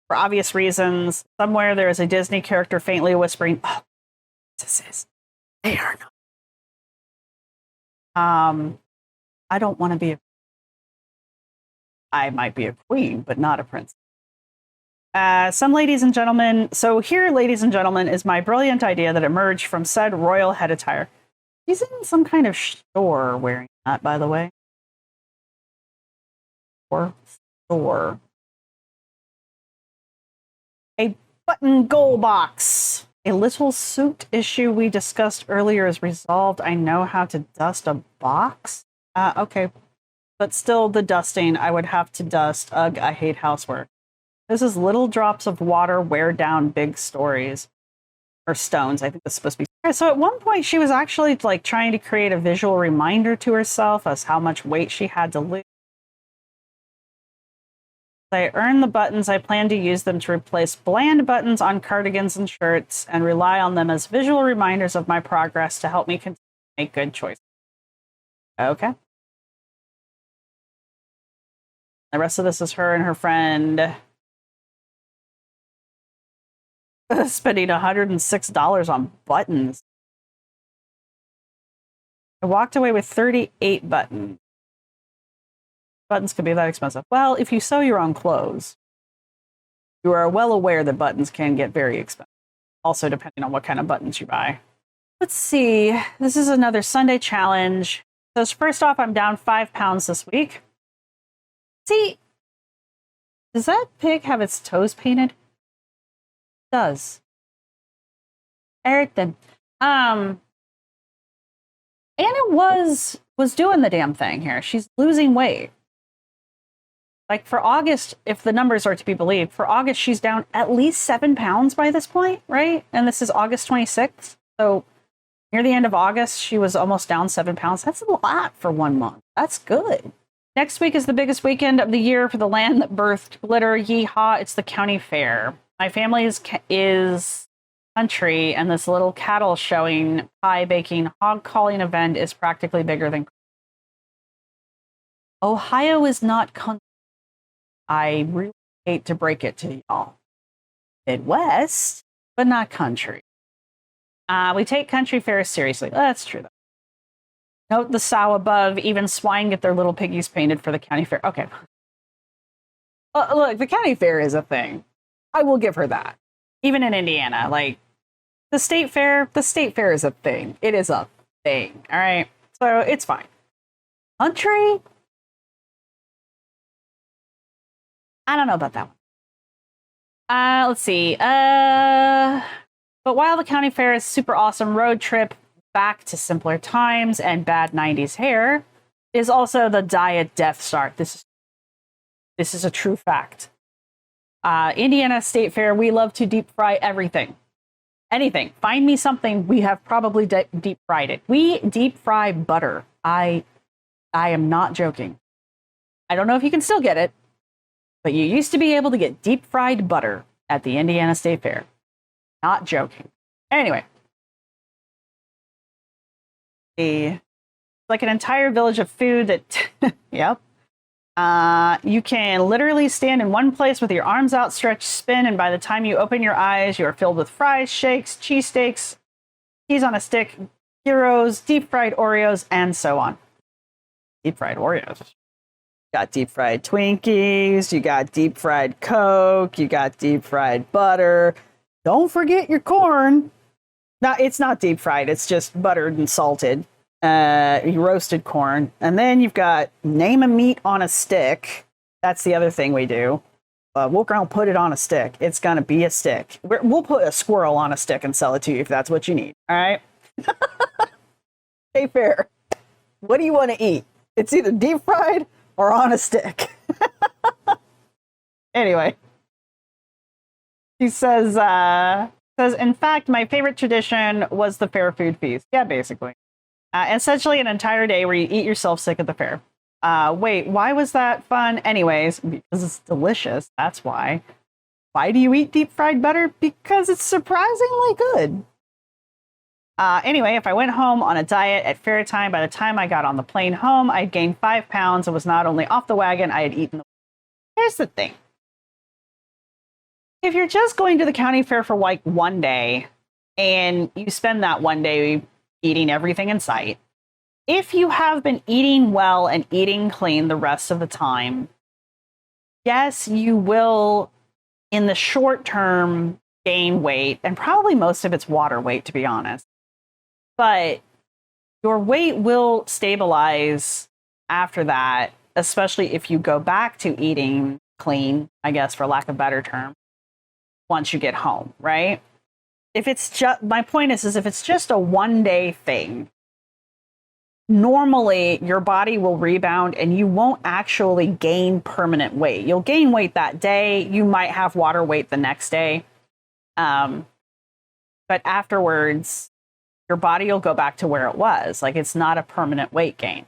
Speaker 2: For obvious reasons. Somewhere there is a Disney character faintly whispering, "Oh, this is. They are not." I don't want to be I might be a queen, but not a princess. Some ladies and gentlemen, so here, ladies and gentlemen, is my brilliant idea that emerged from said royal head attire. He's in some kind of store wearing that, by the way. Or store. A button goal box. A little suit issue we discussed earlier is resolved. I know how to dust a box. Okay. But still, the dusting, I would have to dust. Ugh, I hate housework. This is little drops of water wear down big stories. Or stones, I think that's supposed to be. So at one point, she was actually like trying to create a visual reminder to herself as how much weight she had to lose. I earned the buttons. I plan to use them to replace bland buttons on cardigans and shirts and rely on them as visual reminders of my progress to help me continue to make good choices. Okay. The rest of this is her and her friend spending $106 on buttons. I walked away with 38 buttons. Buttons could be that expensive. Well, if you sew your own clothes, you are well aware that buttons can get very expensive. Also, depending on what kind of buttons you buy. Let's see. This is another Sunday challenge. So first off, I'm down 5 pounds this week. See, does that pig have its toes painted? It does. Everything. Anna was doing the damn thing here. She's losing weight. Like for August, if the numbers are to be believed, for August, she's down at least 7 pounds by this point, right? And this is August 26th. So near the end of August, she was almost down 7 pounds. That's a lot for 1 month. That's good. Next week is the biggest weekend of the year for the land that birthed glitter. Yeehaw, it's the county fair. My family is country, and this little cattle showing, pie baking, hog calling event is practically bigger than. Ohio is not country. I really hate to break it to y'all. Midwest, but not country. We take country fairs seriously. That's true, though. Note the sow above. Even swine get their little piggies painted for the county fair. Okay. Look, the county fair is a thing. I will give her that. Even in Indiana, like the state fair is a thing. It is a thing. All right. So it's fine. Country? I don't know about that one. Let's see. But while the county fair is super awesome road trip back to simpler times and bad 90s hair, is also the diet Death Star. This is a true fact. Indiana State Fair, we love to deep fry everything. Anything. Find me something, we have probably deep fried it. We deep fry butter. I am not joking. I don't know if you can still get it, but you used to be able to get deep fried butter at the Indiana State Fair. Not joking. Anyway. Like an entire village of food that, yep. You can literally stand in one place with your arms outstretched, spin, and by the time you open your eyes, you are filled with fries, shakes, cheesesteaks, cheese on a stick, gyros, deep fried Oreos, and so on. Deep fried Oreos. You got deep fried Twinkies, you got deep fried Coke, you got deep fried butter. Don't forget your corn. Now, it's not deep fried, it's just buttered and salted. Roasted corn. And then you've got name a meat on a stick. That's the other thing we do. We're going to put it on a stick. It's going to be a stick. We'll put a squirrel on a stick and sell it to you if that's what you need. All right? Hey, fair. What do you want to eat? It's either deep fried or on a stick. Anyway. She says, in fact, my favorite tradition was the fair food feast. Yeah, basically. Essentially an entire day where you eat yourself sick at the fair. Wait, why was that fun? Anyways, because it's delicious. That's why. Why do you eat deep fried butter? Because it's surprisingly good. Anyway, if I went home on a diet at fair time, by the time I got on the plane home, I'd gained 5 pounds and was not only off the wagon, I had eaten the... Here's the thing. If you're just going to the county fair for like one day and you spend that one day eating everything in sight, if you have been eating well and eating clean the rest of the time, yes, you will, in the short term, gain weight, and probably most of it's water weight, to be honest. But your weight will stabilize after that, especially if you go back to eating clean, I guess, for lack of a better term, once you get home, right? If it's just, my point is if it's just a one-day thing, normally your body will rebound and you won't actually gain permanent weight. You'll gain weight that day. You might have water weight the next day. But afterwards, your body will go back to where it was. Like, it's not a permanent weight gain.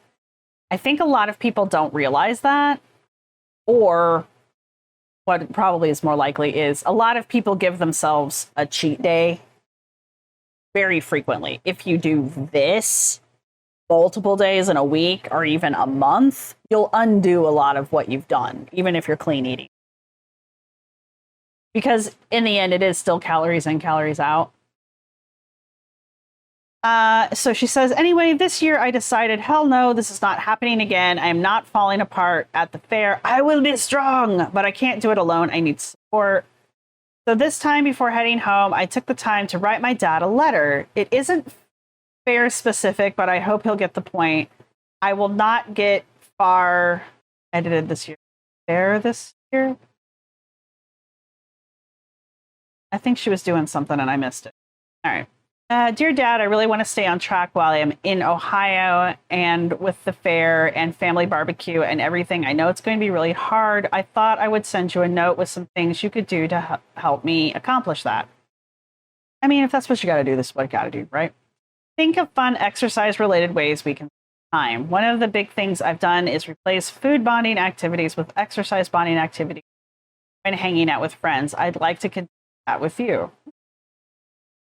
Speaker 2: I think a lot of people don't realize that, or what probably is more likely is a lot of people give themselves a cheat day very frequently. If you do this multiple days in a week or even a month, you'll undo a lot of what you've done, even if you're clean eating. Because in the end, it is still calories in, calories out. So she says, anyway, this year I decided, hell no, this is not happening again. I am not falling apart at the fair. I will be strong, but I can't do it alone. I need support. So this time before heading home, I took the time to write my dad a letter. It isn't fair specific, but I hope he'll get the point. I will not get far edited this year. Fair this year? I think she was doing something and I missed it. All right. Dear Dad, I really want to stay on track while I am in Ohio and with the fair and family barbecue and everything. I know it's going to be really hard. I thought I would send you a note with some things you could do to help me accomplish that. I mean, if that's what you got to do, this is what you got to do, right? Think of fun exercise-related ways we can spend time. One of the big things I've done is replace food bonding activities with exercise bonding activities when hanging out with friends. I'd like to continue that with you.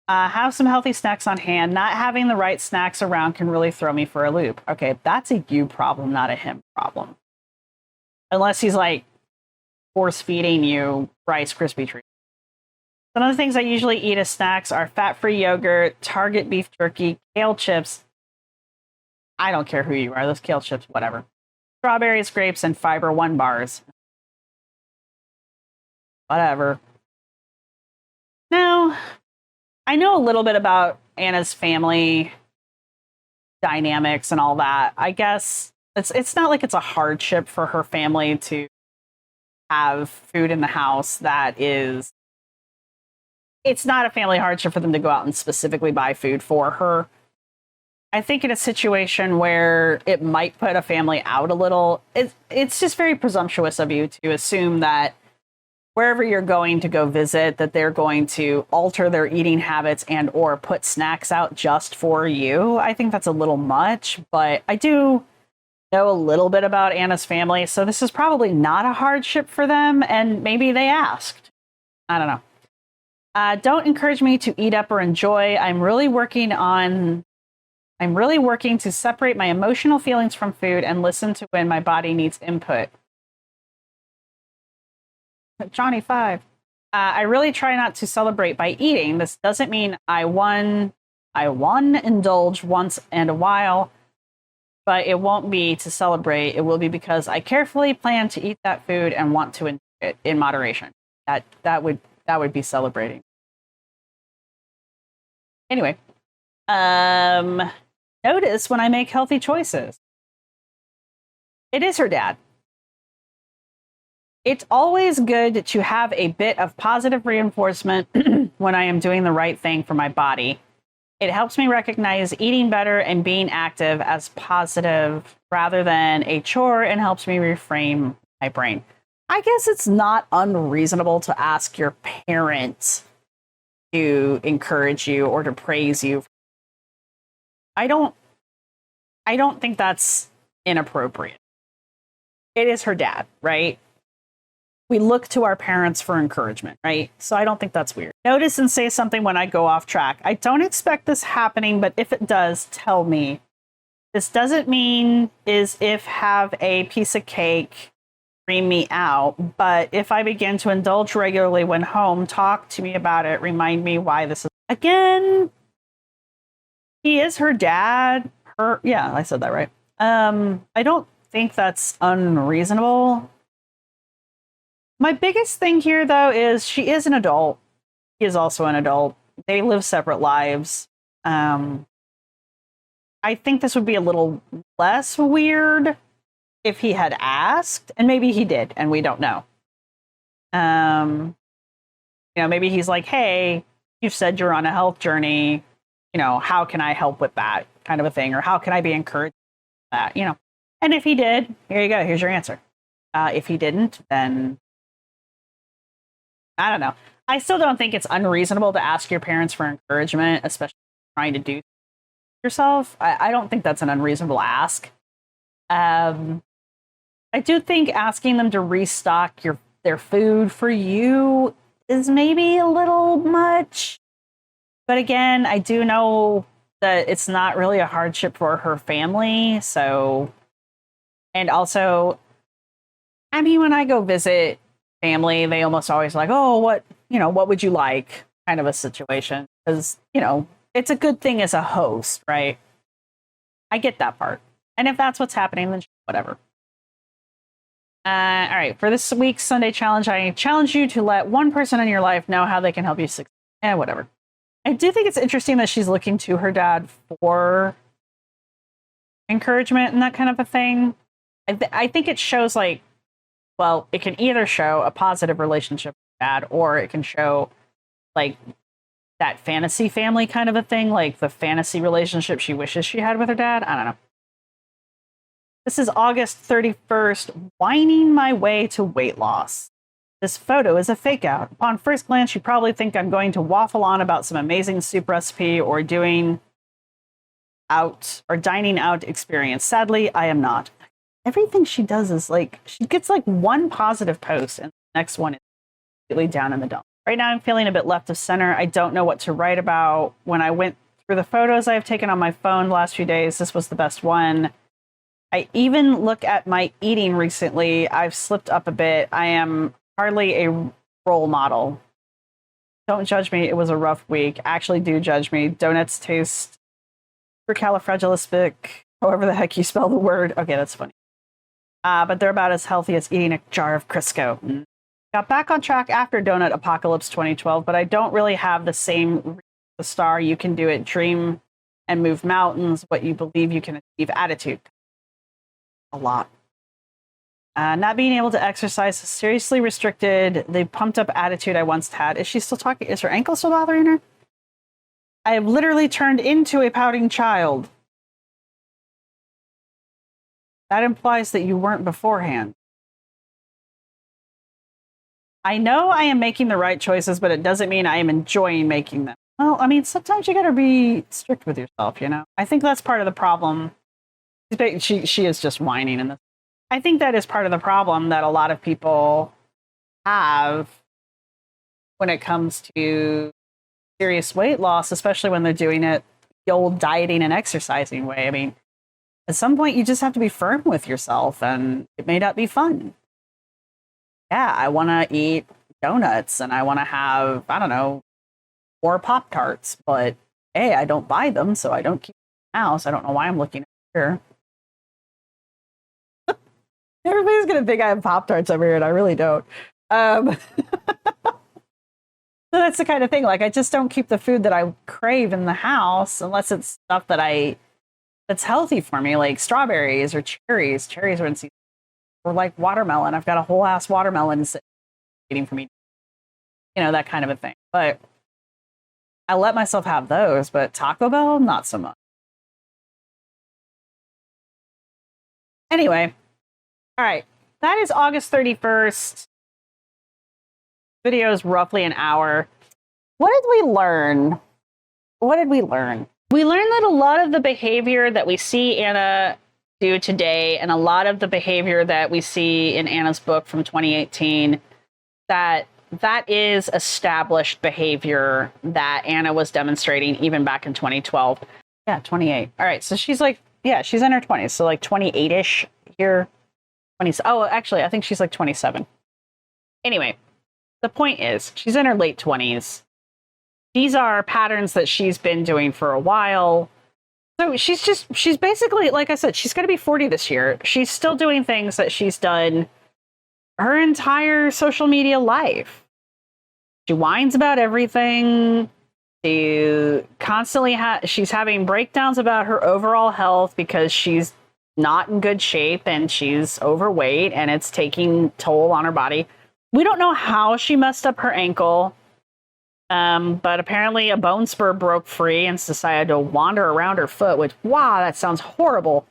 Speaker 2: Have some healthy snacks on hand. Not having the right snacks around can really throw me for a loop. Okay, that's a you problem, not a him problem. Unless he's like force feeding you Rice Krispie treats. Some of the things I usually eat as snacks are fat-free yogurt, Target beef jerky, kale chips. I don't care who you are, those kale chips, whatever. Strawberries, grapes, and Fiber One bars. Whatever. Now, I know a little bit about Anna's family dynamics and all that. I guess it's not like it's a hardship for her family to have food in the house that is... It's not a family hardship for them to go out and specifically buy food for her. I think in a situation where it might put a family out a little, it's just very presumptuous of you to assume that wherever you're going to go visit, that they're going to alter their eating habits and or put snacks out just for you. I think that's a little much, but I do know a little bit about Anna's family, so this is probably not a hardship for them, and maybe they asked. I don't know. Don't encourage me to eat up or enjoy. I'm really working to separate my emotional feelings from food and listen to when my body needs input. Johnny 5. I really try not to celebrate by eating. This doesn't mean I indulge once in a while, but it won't be to celebrate. It will be because I carefully plan to eat that food and want to enjoy it in moderation. That would be celebrating. Anyway, notice when I make healthy choices. It is her dad. It's always good to have a bit of positive reinforcement when I am doing the right thing for my body. It helps me recognize eating better and being active as positive rather than a chore and helps me reframe my brain. I guess it's not unreasonable to ask your parents to encourage you or to praise you. I don't think that's inappropriate. It is her dad, right? We look to our parents for encouragement, right? So I don't think that's weird. Notice and say something when I go off track. I don't expect this happening, but if it does, tell me. This doesn't mean is if have a piece of cake, dream me out. But if I begin to indulge regularly when home, talk to me about it. Remind me why this is. Again, he is her dad. Yeah, I said that right. I don't think that's unreasonable. My biggest thing here, though, is she is an adult. He is also an adult. They live separate lives. I think this would be a little less weird if he had asked, and maybe he did, and we don't know. Maybe he's like, hey, you've said you're on a health journey. How can I help with that kind of a thing? Or how can I be encouraged with that? And if he did, here you go. Here's your answer. If he didn't, then I don't know. I still don't think it's unreasonable to ask your parents for encouragement, especially trying to do yourself. I don't think that's an unreasonable ask. I do think asking them to restock their food for you is maybe a little much. But again, I do know that it's not really a hardship for her family. So, and also, I mean, when I go visit family, they almost always like, oh, what would you like? Kind of a situation. Because, it's a good thing as a host, right? I get that part. And if that's what's happening, then whatever. All right. For this week's Sunday challenge, I challenge you to let one person in your life know how they can help you succeed. Whatever. I do think it's interesting that she's looking to her dad for encouragement and that kind of a thing. I think it shows it can either show a positive relationship with dad, or it can show that fantasy family kind of a thing, like the fantasy relationship she wishes she had with her dad. I don't know. This is August 31st, whining my way to weight loss. This photo is a fake out. Upon first glance, you probably think I'm going to waffle on about some amazing soup recipe or dining out experience. Sadly, I am not. Everything she does is she gets one positive post and the next one is completely down in the dump. Right now, I'm feeling a bit left of center. I don't know what to write about. When I went through the photos I have taken on my phone the last few days, this was the best one. I even look at my eating recently. I've slipped up a bit. I am hardly a role model. Don't judge me. It was a rough week. Actually, do judge me. Donuts taste supercalifragilistic, however the heck you spell the word. Okay, that's funny. But they're about as healthy as eating a jar of Crisco. Got back on track after Donut Apocalypse 2012, but I don't really have the same the star you can do it, dream and move mountains, what you believe you can achieve attitude. A lot. Not being able to exercise has seriously restricted the pumped up attitude I once had. Is she still talking? Is her ankle still bothering her? I have literally turned into a pouting child. That implies that you weren't beforehand. I know I am making the right choices, but it doesn't mean I am enjoying making them. Well, I mean, sometimes you gotta be strict with yourself, I think that's part of the problem. She is just whining in this. I think that is part of the problem that a lot of people have when it comes to serious weight loss, especially when they're doing it the old dieting and exercising way. I mean, at some point you just have to be firm with yourself, and it may not be fun. Yeah, I want to eat donuts and I want to have, I don't know, 4 Pop-Tarts, but hey, I don't buy them, so I don't keep them in the house. I don't know why I'm looking here. Everybody's going to think I have Pop-Tarts over here, and I really don't. So that's the kind of thing. I just don't keep the food that I crave in the house unless it's stuff that's healthy for me, like strawberries or cherries. Cherries are in season. Or like watermelon. I've got a whole ass watermelon waiting for me. You know, that kind of a thing. But I let myself have those, but Taco Bell, not so much. Anyway, all right. That is August 31st. Video is roughly an hour. What did we learn? What did we learn? We learned that a lot of the behavior that we see Anna do today, and a lot of the behavior that we see in Anna's book from 2018, that is established behavior that Anna was demonstrating even back in 2012. Yeah, 28. All right, so she's like, yeah, she's in her 20s, so like 28-ish here. 20. Oh, actually, I think she's like 27. Anyway, the point is, she's in her late 20s. These are patterns that she's been doing for a while. So she's basically, like I said, she's going to be 40 this year. She's still doing things that she's done her entire social media life. She whines about everything. She constantly she's having breakdowns about her overall health because she's not in good shape and she's overweight and it's taking toll on her body. We don't know how she messed up her ankle. But apparently a bone spur broke free and decided to wander around her foot, which, wow, that sounds horrible.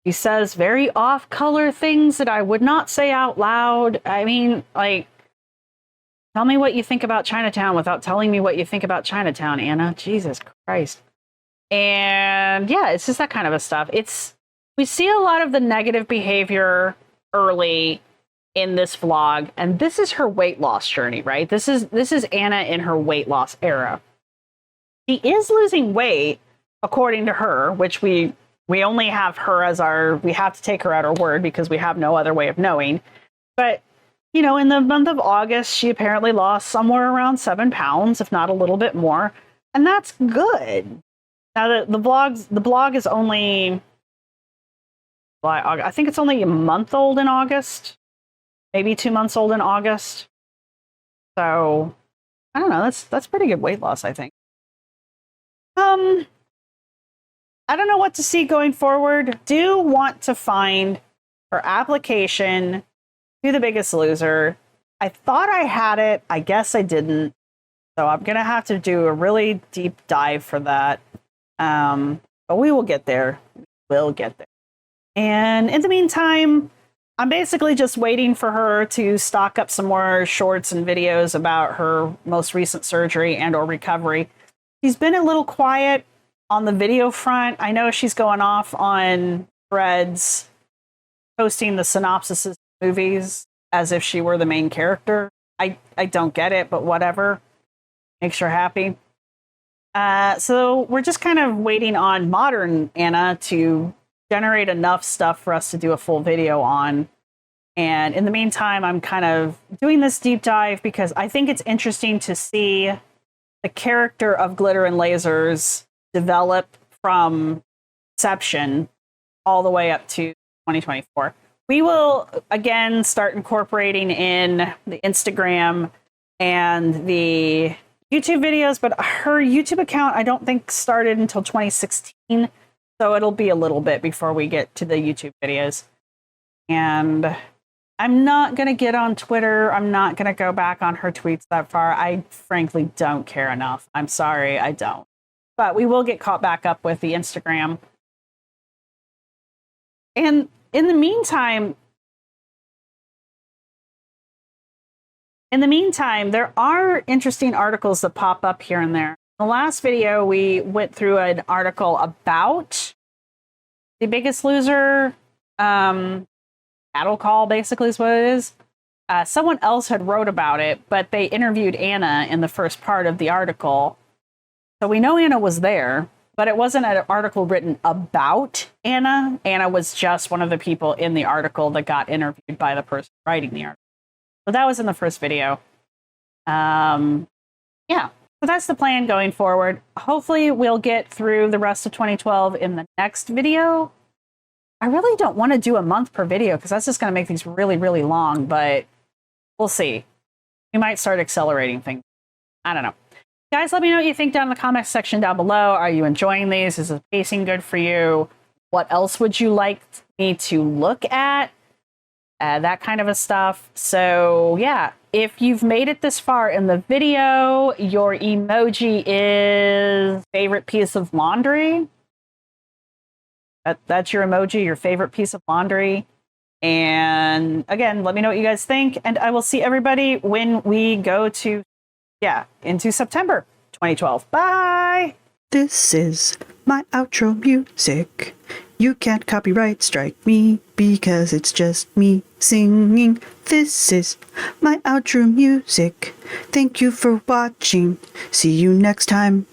Speaker 2: He says very off-color things that I would not say out loud. I mean, like, tell me what you think about Chinatown without telling me what you think about Chinatown, Anna. Jesus Christ. And yeah, it's just that kind of a stuff. We see a lot of the negative behavior early in this vlog, and this is her weight loss journey, right? This is Anna in her weight loss era. She is losing weight, according to her, which we only have her as we have to take her at her word because we have no other way of knowing. But, you know, in the month of August, she apparently lost somewhere around 7 pounds, if not a little bit more. And that's good. Now, the blog is only, I think it's only a month old in August. Maybe 2 months old in August. So, I don't know. That's pretty good weight loss, I think. I don't know what to see going forward. Do want to find her application to The Biggest Loser. I thought I had it. I guess I didn't. So I'm going to have to do a really deep dive for that. But we will get there. We'll get there. And in the meantime, I'm basically just waiting for her to stock up some more shorts and videos about her most recent surgery and or recovery. She's been a little quiet on the video front. I know she's going off on Threads, posting the synopsis of movies as if she were the main character. I don't get it, but whatever. Makes her happy. So we're just kind of waiting on modern Anna to generate enough stuff for us to do a full video on. And in the meantime, I'm kind of doing this deep dive because I think it's interesting to see the character of Glitter and Lasers develop from inception all the way up to 2024. We will, again, start incorporating in the Instagram and the YouTube videos, but her YouTube account, I don't think started until 2016. So it'll be a little bit before we get to the YouTube videos. And I'm not going to get on Twitter. I'm not going to go back on her tweets that far. I frankly don't care enough. I'm sorry, I don't. But we will get caught back up with the Instagram. And in the meantime, there are interesting articles that pop up here and there. In the last video, we went through an article about The Biggest Loser. Cattle call, basically, is what it is. Someone else had wrote about it, but they interviewed Anna in the first part of the article. So we know Anna was there, but it wasn't an article written about Anna. Anna was just one of the people in the article that got interviewed by the person writing the article. So that was in the first video. Yeah. So that's the plan going forward. Hopefully we'll get through the rest of 2012 in the next video. I really don't want to do a month per video because that's just going to make these really, really long, but we'll see. We might start accelerating things. I don't know. Guys, let me know what you think down in the comments section down below. Are you enjoying these? Is the pacing good for you? What else would you like me to look at? That kind of a stuff. So yeah, if you've made it this far in the video, your emoji is favorite piece of laundry. That's your emoji, your favorite piece of laundry. And again, let me know what you guys think. And I will see everybody when we go to, into September 2012. Bye.
Speaker 1: This is my outro music. You can't copyright strike me because it's just me singing. This is my outro music. Thank you for watching. See you next time.